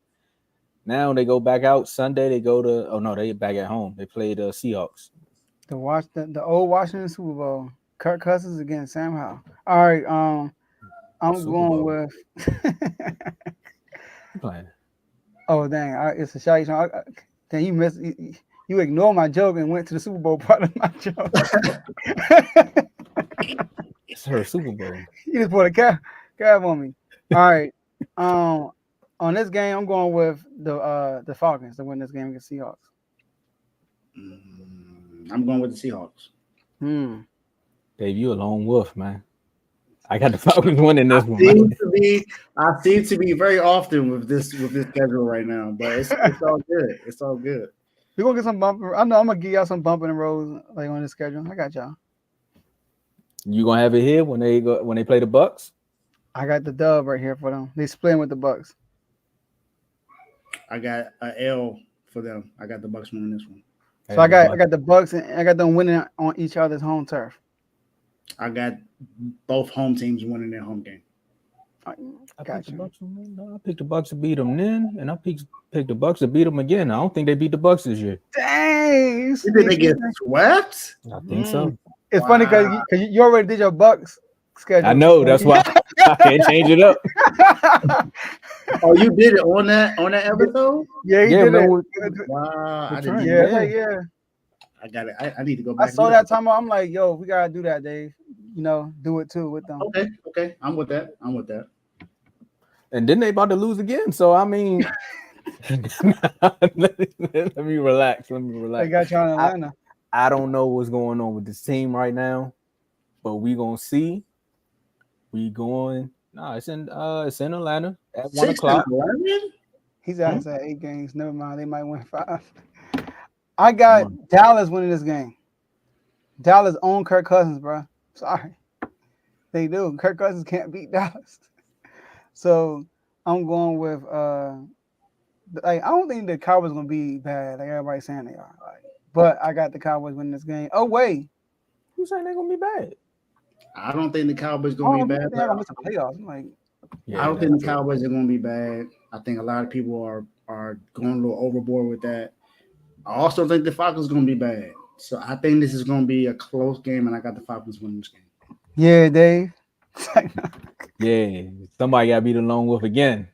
Now they go back out Sunday. They go to they back at home. They play the Seahawks. The old Washington Super Bowl. Kirk Cousins against Sam Howell. All right. I'm Super going Bowl. with. Playing. Oh dang! It's a shot. Dang, you missed. You ignored my joke and went to the Super Bowl part of my joke. It's her Super Bowl. You just put a cab on me. All right. On this game, I'm going with the Falcons to win this game against Seahawks. I'm going with the Seahawks. Dave, you a lone wolf, man. I got the Falcons winning this one. I seem to be very often with this schedule right now, but it's all good. It's all good. We're gonna get some bumping. I know I'm gonna give y'all some bumping and rolls like on the schedule. I got y'all. You gonna have it here when they play the Bucks? I got the dub right here for them. They splitting with the Bucks. I got an L for them. I got the Bucks winning this one. So I got the Bucks and I got them winning on each other's home turf. I got both home teams winning their home game. I picked the Bucks to beat them then, and I picked the Bucks to beat them again. I don't think they beat the Bucks this year. Dang! You think they get swept? I think so. It's funny because you already did your Bucks schedule. I know, that's why I can't change it up. Oh, you did it on that episode? Yeah, he did it. Wow, I didn't. Yeah. I got it. I need to go back. I saw that time. I'm like, yo, we gotta do that, Dave. Do it too with them. Okay. I'm with that. And then they about to lose again. So I mean, let me relax. They got you in Atlanta. I don't know what's going on with this team right now, but we gonna see. It's in Atlanta at 1 o'clock. He's out at 8 games. Never mind, they might win 5. I got Dallas winning this game. Dallas own Kirk Cousins, bro. Sorry, they do. Kirk Cousins can't beat Dallas. So I'm going with I don't think the Cowboys gonna be bad, like everybody's saying they are. But I got the Cowboys winning this game. Oh wait, who's saying they're gonna be bad? I don't think the Cowboys gonna be bad. They're gonna miss the playoffs. I don't think the Cowboys are gonna be bad. I think a lot of people are going a little overboard with that. I also think the Falcons are gonna be bad. So I think this is gonna be a close game, and I got the Falcons winning this game. Yeah, Dave. Yeah, somebody got to be the lone wolf again.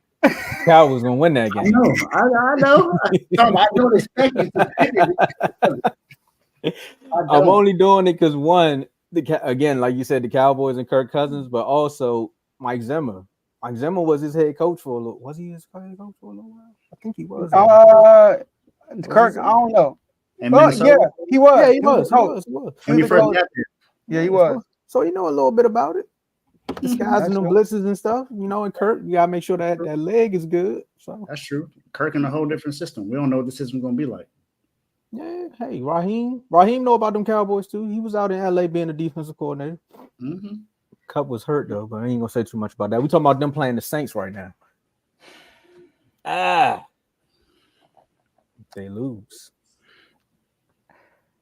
Cowboys gonna win that game. I know. I don't expect you to. I'm only doing it because again, like you said, the Cowboys and Kirk Cousins, but also Mike Zimmer. Mike Zimmer was his head coach for a little. Was he his head coach for a little while? I think he was. Kirk, I don't know. Yeah, he was. Yeah, he was. When you first got there. Yeah, he was. So you know a little bit about it. Disguising them blitzes and stuff, and Kirk, you gotta make sure that leg is good. So that's true. Kirk in a whole different system. We don't know what the system's gonna be like. Yeah, hey, Raheem know about them Cowboys too. He was out in LA being a defensive coordinator. Cup was hurt though, but I ain't gonna say too much about that. We talking about them playing the Saints right now. They lose.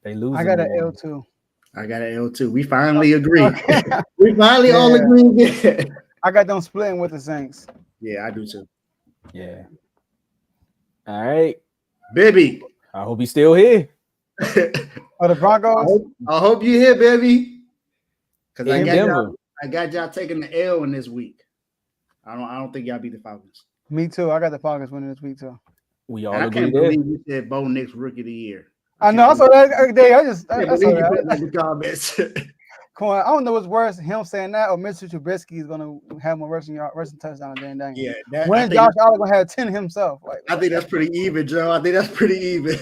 I got an L too. I got an L too. We finally agree. Okay. We finally all agree again. I got them splitting with the Saints. Yeah, I do too. Yeah. All right. Baby. I hope he's still here. Oh, the Broncos? I hope you here, baby. Because In Denver. I got y'all taking the L in this week. I don't think y'all beat the Falcons. Me too. I got the Falcons winning this week too. We all And I agree can't there. believe you said Bo Nix rookie of the year. I know. I saw that every day. I saw that. Like the comments. Come on. I don't know what's worse, him saying that or Mr. Trubisky is gonna have more rushing touchdown than Daniel. Yeah, when Josh Allen gonna have 10 himself? Like, I think that's pretty even, Joe. I think that's pretty even.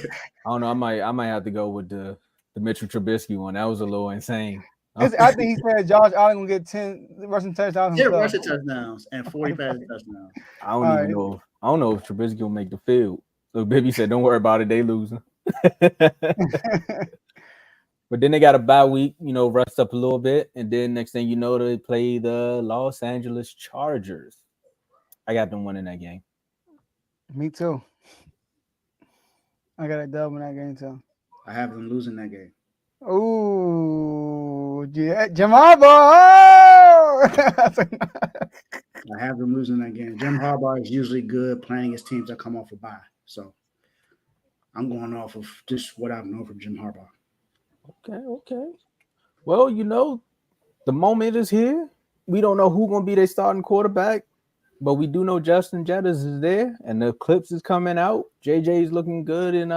I don't know. I might have to go with the Mitchell Trubisky one. That was a little insane. I think he said Josh Allen gonna get 10 rushing touchdowns. 10 rushing touchdowns and 40 passing touchdowns. I don't know if Trubisky will make the field. So Bibby said, "Don't worry about it. They losing." But then they got a bye week, rest up a little bit, and then next thing you know, they play the Los Angeles Chargers. I got them winning that game. Me too. I got a dub in that game too. I have them losing that game. Ooh, yeah, Jim Harbaugh. I have them losing that game. Jim Harbaugh is usually good playing against teams that come off a bye. So I'm going off of just what I've known from Jim Harbaugh. Okay. Well, the moment is here. We don't know who's going to be their starting quarterback, but we do know Justin Jettis is there, and the clips is coming out. JJ is looking good, and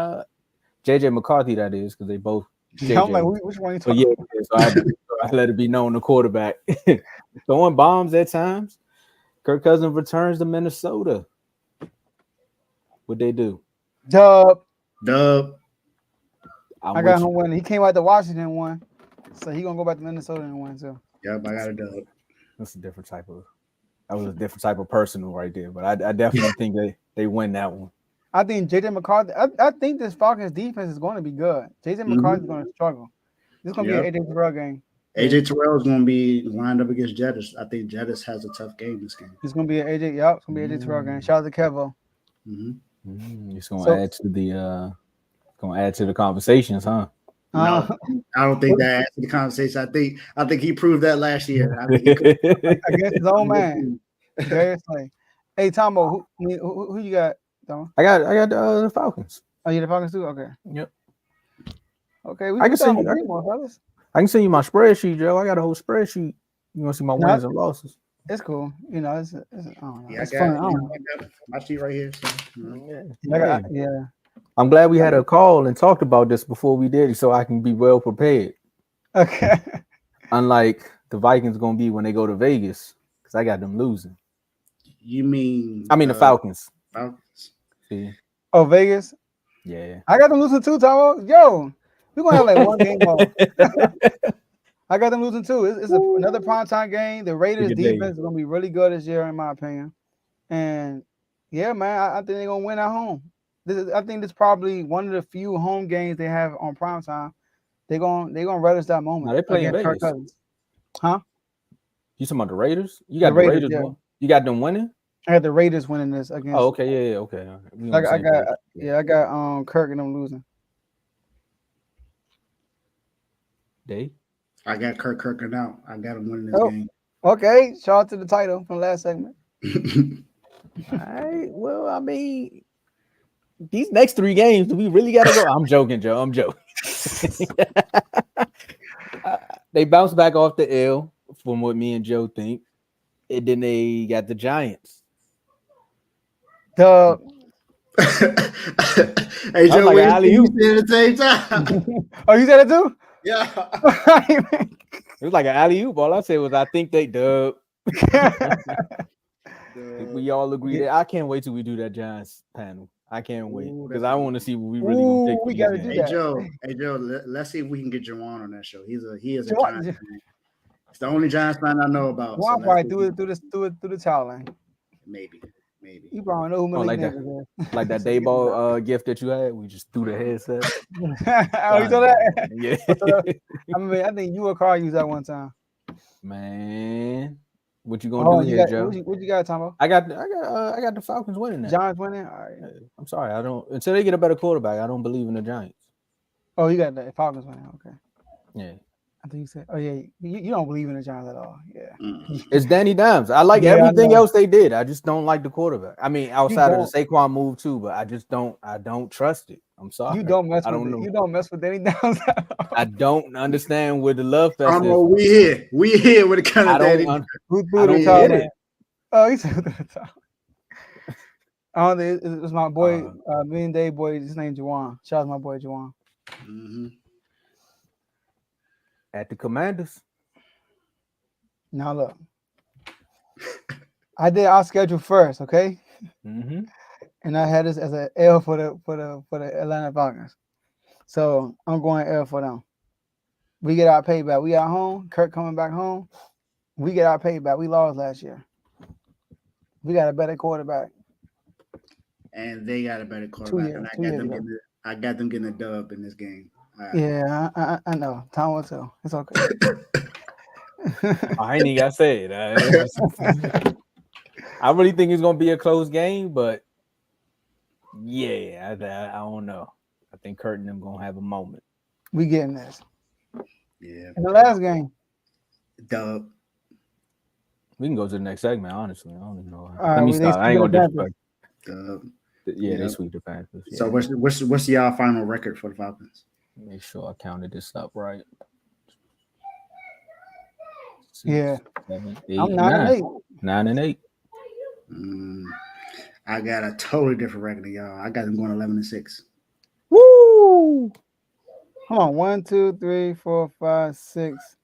JJ McCarthy, that is, because they both. I'm like, which one are you talking about? So I let it be known the quarterback. Throwing bombs at times. Kirk Cousins returns to Minnesota. What'd they do? Dub. I'm I got him winning. He came out to Washington and won. So he gonna go back to Minnesota and win too. Yep, I got a dub. That was a different type of personal right there. But I definitely think they win that one. I think JJ McCarthy. I think this Falcons defense is going to be good. JJ McCarthy is going to struggle. This is going to be an AJ Terrell game. AJ Terrell is going to be lined up against Jettis. I think Jettis has a tough game this game. It's going to be an AJ. Yep, it's going to be an AJ Terrell game. Shout out to Kevo. It's going to add to the conversations, huh? No, I don't think that adds to the conversation. I think he proved that last year. I think against his own man. Seriously. Hey, Tomo, who you got? Tomo? I got the Falcons. Oh, you the Falcons too? Okay. Yep. Okay, I can send you my spreadsheet, Joe. I got a whole spreadsheet. You want to see my wins and losses? It's cool. It's I don't know. Yeah, it's fun. I got my sheet right here. So, yeah. I'm glad we had a call and talked about this before we did it, so I can be well prepared. Okay. Unlike the Vikings going to be when they go to Vegas, because I got them losing. You mean? I mean the Falcons. Falcons. See? Oh, Vegas. Yeah. I got them losing too, Tomo. Yo, we're gonna have like one game more. I got them losing too. It's another primetime game. The Raiders defense is gonna be really good this year, in my opinion. And yeah, man, I think they're gonna win at home. I think this is probably one of the few home games they have on primetime. They're gonna relish that moment. Now they play in Vegas. Kirk Cousins. Huh? You talking about the Raiders? You got the Raiders. Yeah. You got them winning? I got the Raiders winning this against. Oh, okay, yeah, okay. I got Kirk and them losing. Dave? I got Kirk and out. I got him winning this game. Okay, shout out to the title from last segment. All right. Well, I mean, these next 3 games, do we really got to go? I'm joking, Joe. I'm joking. They bounced back off the L from what me and Joe think. And then they got the Giants. Hey, Joe, like alley-oop. You at the same time. Oh, you said it too? Yeah. It was like an alley-oop. All I said was, I think they dub. We all agree that I can't wait till we do that Giants panel. I can't wait because I want to see what we really gonna pick. We gotta do that. Hey Joe, let's see if we can get Juwan on that show. He is a Giants fan. It's the only Giants fan I know about. Juwan probably do the towel line. Maybe. You probably know who Malik is. Like that day ball gift that you had. We just threw the headset. Oh, you saw that? Yeah. I think you or Carl used that one time. Man. What you gonna do here, Joe? What you got, Tomo? I got the Falcons winning that. Giants winning? All right. I'm sorry. I don't until they get a better quarterback, I don't believe in the Giants. Oh, you got the Falcons winning. Okay. Yeah. I think you said, oh yeah, you don't believe in the Giants at all. Yeah. It's Danny Dimes. I like Yeah, I everything know. else they did. I just don't like the quarterback. I mean, outside of the don't. Saquon move too, but I don't trust it. I'm sorry. You don't mess I with don't it. know. You don't mess with Danny Downs at all. I don't understand where the love fest is. We here. We here with the kind I of daddy. don't. Who I threw the don't top? get it. Oh, he said the top. I don't think it's my boy, me and Dave boy. His name Juwan. Shout out to my boy Juwan. Mm-hmm. At the Commanders. Now look, I did our schedule first, okay, Mm-hmm. and I had this as an L for the Atlanta Falcons. So I'm going L for them. We get our payback. We at home. Kirk coming back home. We get our payback. We lost last year. We got a better quarterback. And they got a better quarterback. years, And 2 years ago. I got them getting a dub in this game. Yeah, I know. Time will tell. It's okay. I ain't even got to say it. I really think it's gonna be a close game, but yeah, I don't know. I think Kurt and them gonna have a moment. We getting this. Yeah. In the last game. Dub. We can go to the next segment. Honestly, I don't even know. Right, Let me they stop. I ain't gonna disrespect. Dub. Yeah, they sweep the Panthers. Yeah. So what's y'all final record for the Falcons? Make sure I counted this up right. 6, Yeah. 7, 8, I'm 9. 9-8. 9-8. I got a totally different record than y'all. I got them going 11-6. Woo! Come on, 1, 2, 3, 4, 5, 6.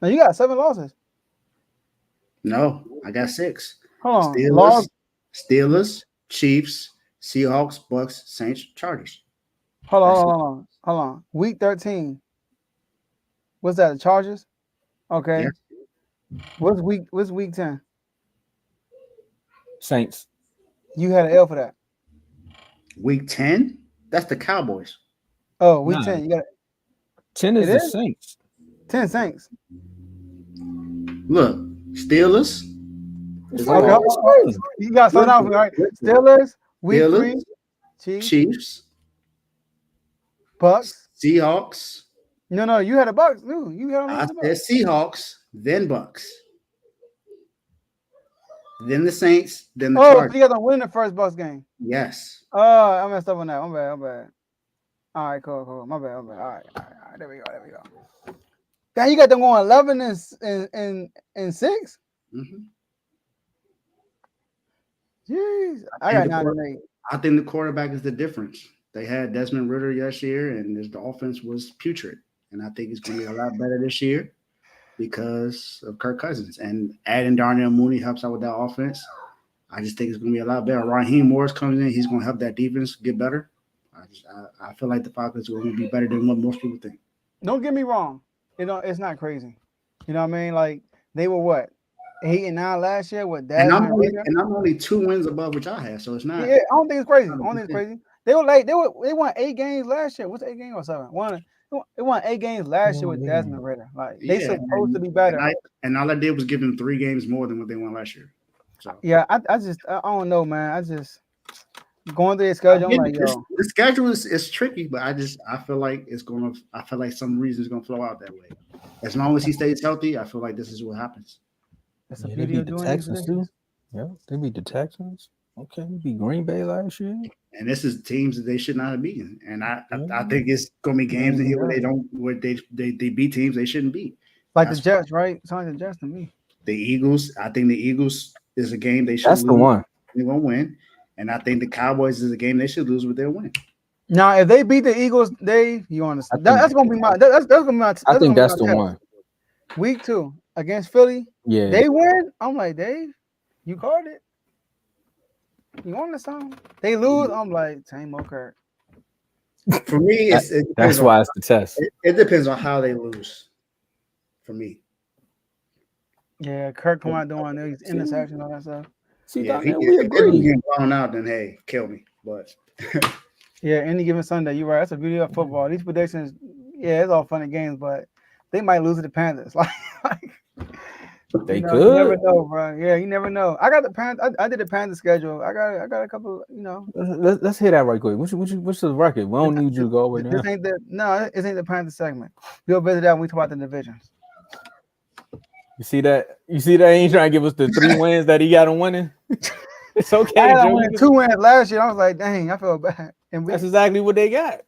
Now you got 7 losses. No, I got 6. Hold on. Steelers, Chiefs, Seahawks, Bucks, Saints, Chargers. Hold on. Week 13. What's that? The Chargers? Okay. Yeah. What's week 10? Saints. You had an L for that. Week 10? That's the Cowboys. Oh, week 10. You got 10 is It the is? Saints. 10 Saints. Look, Steelers. Okay. You got slow down for me, right? Steelers, week Steelers, 3, Chiefs, Bucks. Seahawks. No, you had a Bucks. No, you had I the Bucks. said Seahawks, then Bucks, then the Saints, then the Oh, Chargers. you guys are winning the first Bucks game. Yes. Oh, I messed up on that. My bad. All right, cool. My bad. All right. There we go. Then you got them going 11 and 6. Mm-hmm. Jeez, I got 9-8. I think the quarterback is the difference. They had Desmond Ridder last year, and the offense was putrid. And I think it's going to be a lot better this year because of Kirk Cousins. And adding Darnell Mooney helps out with that offense. I just think it's going to be a lot better. Raheem Morris comes in. He's going to help that defense get better. I feel like the Falcons are going to be better than what most people think. Don't get me wrong. It's not crazy. You know what I mean? Like, they were what? 8-9 last year with that. And I'm only 2 wins above what y'all had, so it's not. Yeah, I don't think it's crazy. They won 8 games last year. What's 8 games or 7? They won 8 games last year with Desmond Ridder. Like, they supposed to be better. And all I did was give them 3 games more than what they won last year. So yeah, I don't know, man. I just going through their schedule. I'm like, yo, the schedule is tricky, but I feel like some reason it's gonna flow out that way. As long as he stays healthy, I feel like this is what happens. that's the beauty of doing Texans too. Yeah, they beat the Texans. Okay, we beat Green Bay last year. And this is teams that they should not have beaten. And I think it's gonna be games in here where they beat teams they shouldn't beat. Like the Jets, right? It's like the Jets to me. The Eagles, I think the Eagles is a game they should lose. That's the one. They're gonna win. And I think the Cowboys is a game they should lose, but they'll win. Now, if they beat the Eagles, you understand. That's gonna be my. That's gonna be my. I think that's the one. Week 2 against Philly. Yeah, they win. I'm like, Dave, you called it. You understand? They lose. I'm like, Tamo Kirk. For me, that's why it's the test. It depends on how they lose. For me. Yeah, Kirk come out doing these interceptions, all that stuff. See, yeah, we agree. Getting blown out, then hey, kill me. But yeah, any given Sunday, you're right. That's the beauty of football. These predictions, yeah, it's all fun and games, but they might lose to the Panthers. Like They You could. never know, bro. Yeah, you never know. I got the Panthers. I did the Panther schedule. I got a couple. Let's hear that right quick. What's the record? We don't need you to go over there. This ain't the Panther segment. We'll visit that when we talk about the divisions. You see that? He ain't trying to give us the 3 wins that he got on winning. It's okay, I had Joe. only 2 wins last year. I was like, dang, I feel bad. And That's exactly what they got.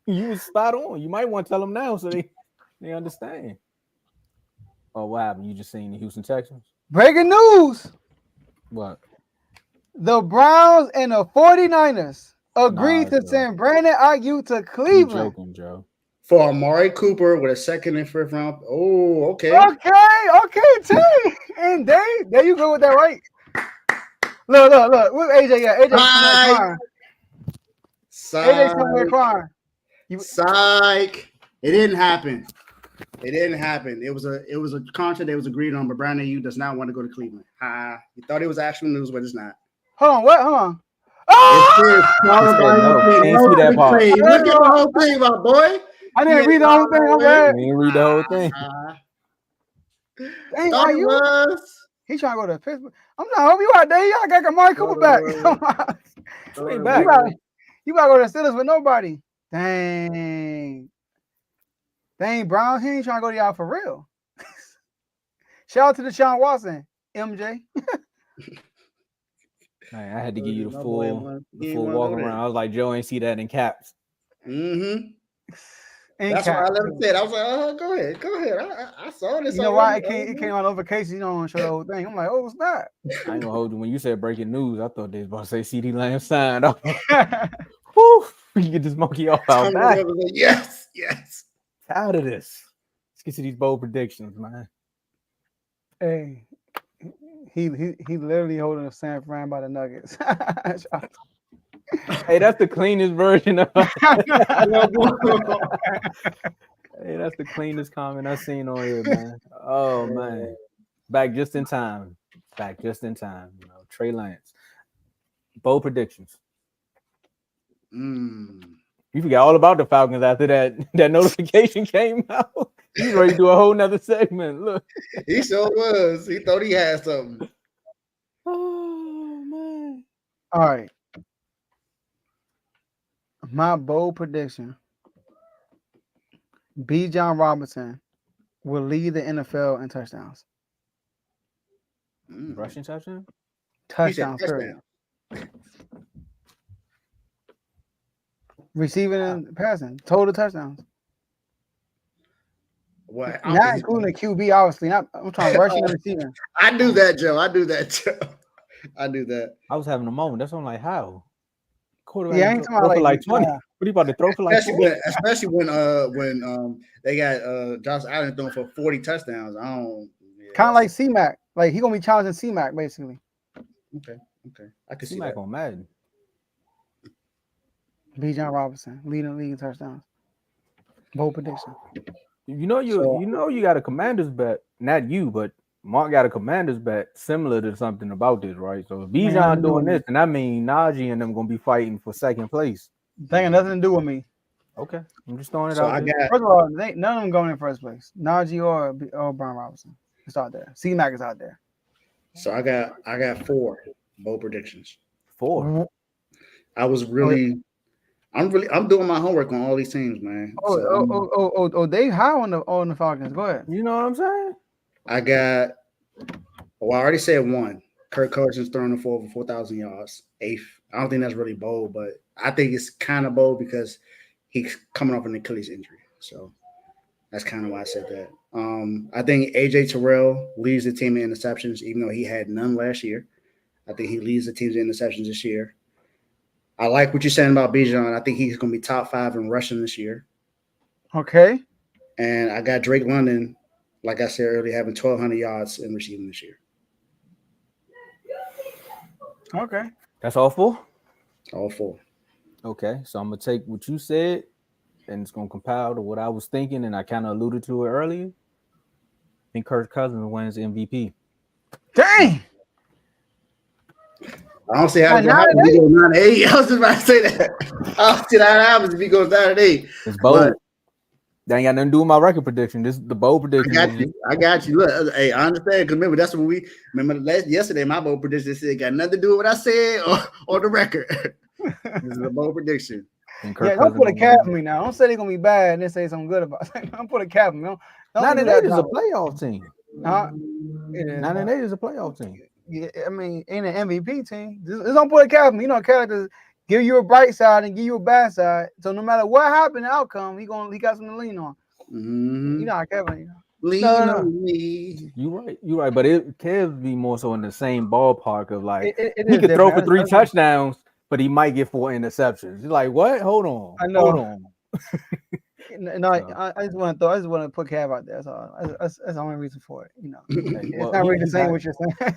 You was spot on. You might want to tell them now so they understand. Oh, what happened? You just seen the Houston Texans? breaking news. What? The Browns and the 49ers agreed Nah, to send Brandon Ayuk to You Cleveland. joking, Joe. For Amari Cooper with a 2nd and 5th round. Oh, okay. Okay, Tay. And there you go with that, right? Look. Where's AJ at? AJ Psych. somewhere crying. Psych. It didn't happen. It was a contract that was agreed on, but Brandon Ayuk does not want to go to Cleveland. You thought it was actual news, but it's not. Hold on, what? Hold on. No, can't see that part. Look at the whole thing, my boy. I didn't read the whole thing. I'm bad. You didn't read the whole thing. Dang, Thought it Ayuk. was. He trying to go to Pittsburgh. I'm not hoping you out there. Y'all got Amari Cooper back. Straight back. You about to go to the Steelers with nobody. Dang, Brown. He ain't trying to go to y'all for real. Shout out to Deshaun Watson, MJ. Man, I had to give you the full walk around. I was like, Joe ain't see that in caps. Mm-hmm. That's why I let him say it. I was like, go ahead. I saw this. You know why it came on notification? You don't show the whole thing. I'm like, oh, it's not. I ain't gonna hold you. When you said breaking news, I thought they was about to say CD Lamb signed. Whew, we can get this monkey off our back. Yes. Out of this. Let's get to these bold predictions, man. Hey, he literally holding a San Fran by the Nuggets. Hey, that's the cleanest version of. Hey, that's the cleanest comment I've seen on here, man. Oh man, back just in time. You know, Trey Lance. Bold predictions. You forgot all about the Falcons after that notification came out. He's ready to do a whole nother segment. Look, he sure was. He thought he had something. Oh man. All right. My bold prediction: B. John Robinson will lead the NFL in touchdowns. Rushing touchdown? Touchdowns. Receiving and passing. Total touchdowns. What? Not including the QB, obviously. I'm trying to rushing and receiving. I do that, Joe. I do that. I was having a moment. That's why I'm like, how? Yeah, I ain't talking about like 20. What are you about to throw for like 20? Especially when they got Josh Allen throwing for 40 touchdowns. Kind of like C-Mac. Like he gonna be challenging C-Mac basically. Okay. I can see C-Mac that. on Madden. B. John Robinson leading the league in touchdowns. Bold prediction. You know you got a commander's bet. Not you, but Mark got a commander's bet similar to something about this, right? So if Bijan doing this, then I mean Najee and them gonna be fighting for second place. That ain't nothing to do with me. Okay, I'm just throwing it out there. First of all, none of them going in first place. Najee or Brian Robinson. It's out there. C-Mac is out there. So I got 4 bold predictions. 4. I'm doing my homework on all these teams, man. They high on the Falcons. Go ahead. You know what I'm saying? I already said 1. Kirk Cousins throwing the 4 over 4,000 yards. 8th. I don't think that's really bold, but I think it's kind of bold because he's coming off an Achilles injury. So that's kind of why I said that. I think AJ Terrell leads the team in interceptions, even though he had none last year. I think he leads the team's interceptions this year. I like what you're saying about Bijan. I think he's going to be top 5 in rushing this year. Okay. And I got Drake London, like I said earlier, having 1,200 yards in receiving this year. Okay. That's all 4? All 4. Okay, so I'm going to take what you said, and it's going to compile to what I was thinking, and I kind of alluded to it earlier. I think Kirk Cousins wins MVP. Dang! I don't see how it happens if he goes 9-8. I was just about to say that. I don't see how it happens if he goes 9-8. It's bold. That ain't got nothing to do with my record prediction. This is the bold prediction. I got you. Look, hey, I understand because remember that's what yesterday. My bold prediction said got nothing to do with what I said or the record. This is a bold prediction. Yeah, don't put a cap on me now. Don't say they're gonna be bad and then say something good about it. Don't put a cap on me. Not that it is a playoff team. Yeah. 9-8 is a playoff team. Yeah, I mean, ain't an MVP team. Just don't put a cap on me. You know, characters give you a bright side and give you a bad side. So no matter what happened, the outcome, he got something to lean on. Mm-hmm. You know how Kevin. Lean on me. You're right. But it can be more so in the same ballpark of like it he could throw for 3 touchdowns, but he might get 4 interceptions. You're like, what? Hold on. I know. Hold on. No, I just want to put Cav out there. That's all. That's the only reason for it. You know, it's Well, not really the same what you're saying.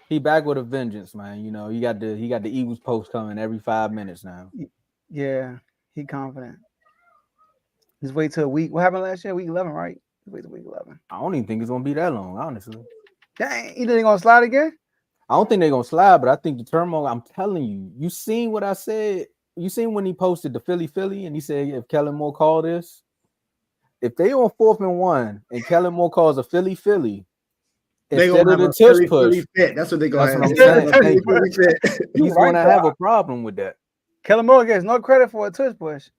He back with a vengeance, man. You know, he got the Eagles post coming every 5 minutes now. Yeah, he confident. Just wait till week. What happened last year? Week 11, right? Wait till week 11. I don't even think it's gonna be that long, honestly. Dang, you think they're gonna slide again? I don't think they're gonna slide, but I think the turmoil. I'm telling you, you seen what I said. You seen when he posted the Philly, and he said if Kellen Moore called this, if they on 4th and 1, and Kellen Moore calls a Philly, they instead of the tush push, fit. That's what they're gonna have. He's gonna have a problem with that. Kellen Moore gets no credit for a tush push.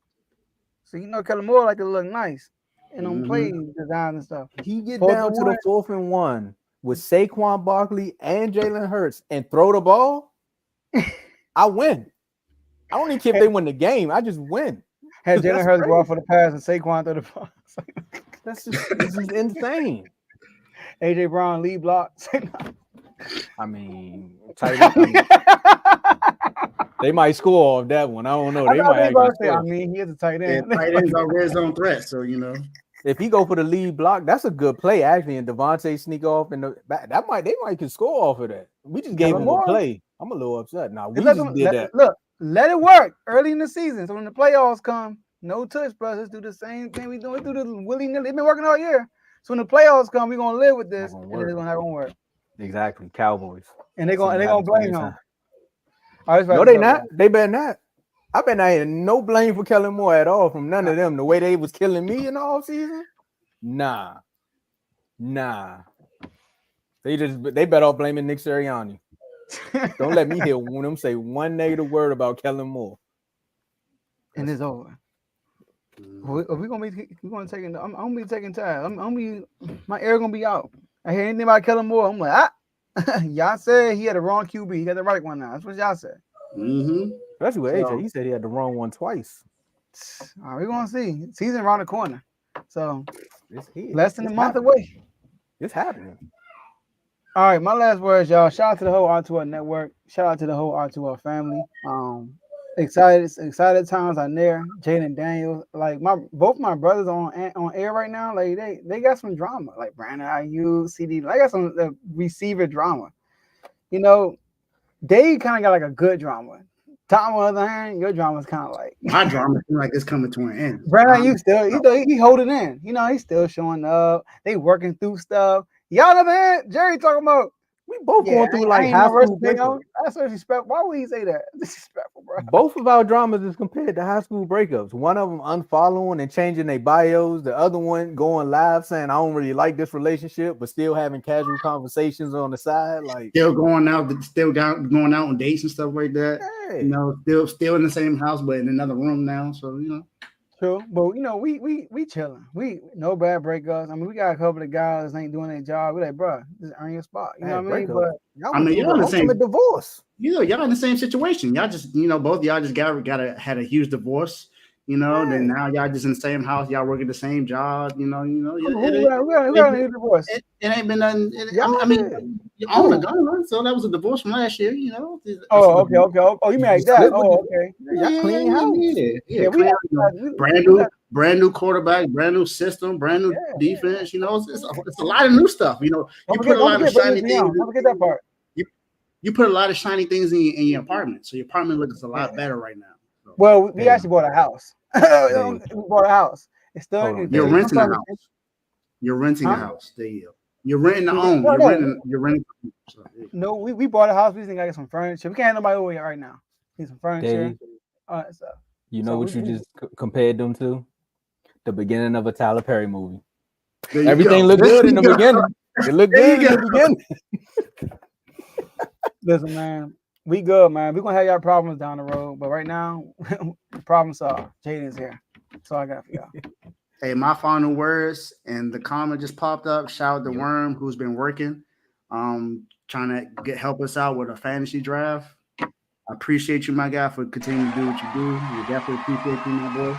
So you know Kellen Moore like to look nice and on play design and stuff. He get down to the 4th and 1 with Saquon Barkley and Jalen Hurts and throw the ball. I win. I don't even care if they win the game. I just win. Had Jalen Hurts go off for the pass and Saquon throw the ball. This is insane. AJ Brown lead block. I mean, they might score off that one. I don't know. They might actually score. I mean, he is a tight end. Yeah, tight ends are red zone threat, so you know. If he go for the lead block, that's a good play actually. And Devontae sneak off in the back. They might can score off of that. We just gave him a play. I'm a little upset. Now we just did that. Look, let it work early in the season. So when the playoffs come, no touch brothers do the same thing we do. We do this willy-nilly. They've been working all year. So when the playoffs come, we're gonna live with this, and it's gonna have to work. Exactly, Cowboys. And they're gonna blame him. No, they not. They better not. I bet I had no blame for Kellen Moore at all from none of them. The way they was killing me in the offseason, nah. They better off blaming Nick Sirianni. Don't let me hear them say one negative word about Kellen Moore. And it's over. I'm gonna be taking time. My air gonna be out. I hear anything about Kellen Moore, I'm like, y'all said he had the wrong QB. He got the right one now. That's what y'all said. Mm-hmm. Especially with AJ. He said he had the wrong one twice. All right, we're gonna see. Season around the corner. So less than a month happening. Away. It's happening. All right, my last words, y'all. Shout out to the whole R2R network. Shout out to the whole R2R family. Excited times are near. Jaden Daniels, like both my brothers on air right now. Like they got some drama. Like Brandon IU, CD. I got some receiver drama. You know, they kind of got like a good drama. Tom, on the other hand, your drama is kind of like my drama seems like it's coming to an end. Brandon, you still he holding in. You know, he's still showing up. They working through stuff. Y'all know that Jerry talking about. We both going through like high school breakups. That's disrespectful. Why would he say that? Disrespectful, bro. Both of our dramas is compared to high school breakups. One of them unfollowing and changing their bios. The other one going live saying, I don't really like this relationship, but still having casual conversations on the side. Like still going out on dates and stuff like that. Hey. You know, still in the same house, but in another room now. So, you know. True, but you know, we chilling. We no bad breakups. I mean, we got a couple of guys that ain't doing their job. We like, bro, just earn your spot. You know what I mean? But y'all in the same divorce. You know, y'all in the same situation. Y'all just, you know, both of y'all just had a huge divorce. You know, then now y'all just in the same house. Y'all working the same job. You know. We got a divorce. It ain't been nothing. I mean, you own a gun, so that was a divorce from last year. You know. Okay. Oh, you mean like that? Oh, okay. Y'all clean house. Yeah, brand new quarterback, brand new system, brand new defense. You know, it's a lot of new stuff. You know, you put a lot of shiny things. Don't forget that part. You put a lot of shiny things in your apartment, so your apartment looks a lot better right now. Well, we actually bought a house. We bought a house. It's still you're renting a house. You're renting a house. There you go. You're renting a home. You're renting. So, yeah. No, we bought a house. We just got to get some furniture. We can't have nobody over here right now. Need some furniture. Dave, all that stuff. You know what you just compared them to? the beginning of a Tyler Perry movie. There you Everything go. looked There good in you the go. beginning. It looked There good you in the beginning. Listen, man, we good, man. We're gonna have y'all problems down the road, but right now, problem solved. Jaden's here. That's all I got for y'all. Hey, my final words, and the comment just popped up. Shout out to Yep. Worm, who's been working, trying to help us out with a fantasy draft. I appreciate you, my guy, for continuing to do what you do. We definitely appreciate you, my boy.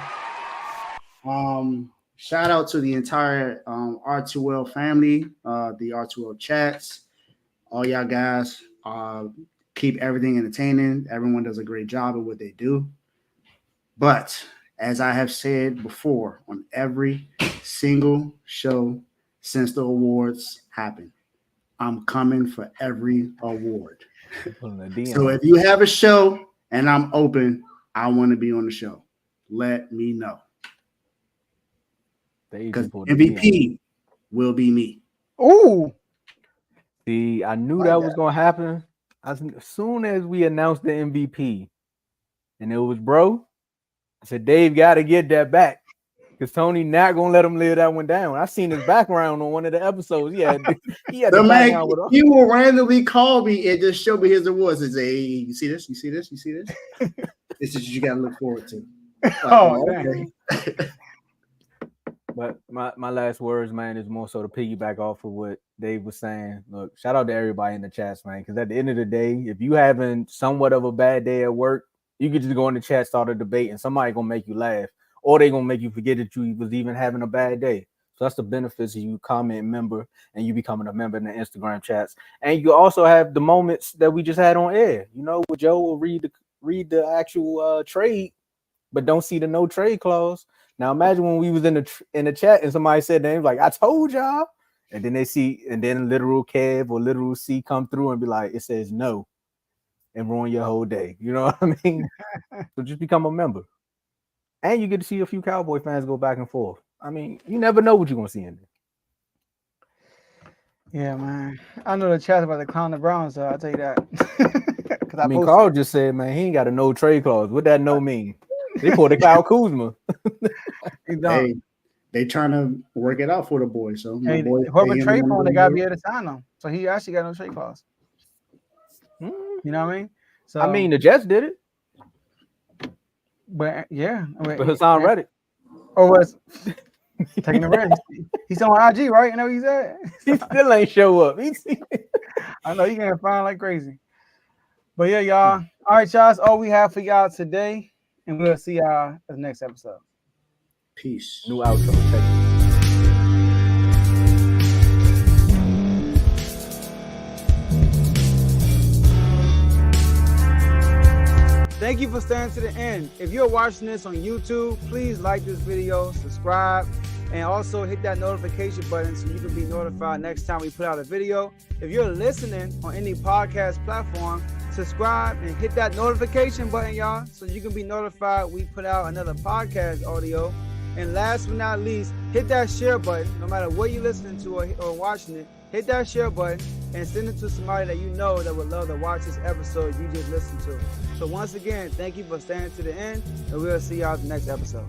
Shout out to the entire R2L family, the R2L chats, all y'all guys. Keep everything entertaining. Everyone does a great job at what they do. But as I have said before on every single show since the awards happened, I'm coming for every award. So if you have a show and I'm open, I want to be on the show. Let me know. Because MVP will be me. Ooh. See, I knew that was gonna happen. As soon as we announced the MVP, and it was bro, I said Dave got to get that back because Tony not gonna let him live that one down. I seen his background on one of the episodes. He had the background with him. He will randomly call me and just show me his awards and say, "Hey, you see this? You see this? You see this? This is what you got to look forward to." Okay. But my last words, man, is more so to piggyback off of what Dave was saying. Look, shout out to everybody in the chats, man, because at the end of the day, if you having somewhat of a bad day at work, you could just go in the chat, start a debate, and somebody gonna make you laugh, or they gonna make you forget that you was even having a bad day. So that's the benefits of you comment member and you becoming a member in the Instagram chats. And you also have the moments that we just had on air. You know, where Joe will read the actual trade, but don't see the no trade clause. Now imagine when we was in the chat and somebody said names like, "I told y'all," and then they see, and then literal Kev or literal C come through and be like, "It says no," and ruin your whole day. You know what I mean? So just become a member, and you get to see a few Cowboy fans go back and forth. I mean, you never know what you're gonna see in there. Yeah, man. I know the chat about the clown the Browns, so I'll tell you that. I mean, Carl just said, man, he ain't got a no trade clause. What that no mean? They pulled the Kyle Kuzma. Hey, they trying to work it out for the boys. So hey, whoever trade for him, they gotta be able to sign them. So he actually got no trade clause. You know what I mean? So I mean, the Jets did it. But yeah, but Hassan Reddick. Oh, was taking the risk. He's on IG, right? You know what he said? He still ain't show up. I know you gonna find like crazy. But yeah, y'all. All right, y'all. That's all we have for y'all today. And we'll see y'all in the next episode. Peace. New outro. Thank you for staying to the end. If you're watching this on YouTube, please like this video, subscribe, and also hit that notification button so you can be notified next time we put out a video. If you're listening on any podcast platform, subscribe and hit that notification button, y'all, so you can be notified we put out another podcast audio. And last but not least, hit that share button. No matter what you're listening to or watching it, hit that share button and send it to somebody that you know that would love to watch this episode you just listened to. So once again, thank you for staying to the end, and we'll see y'all in the next episode.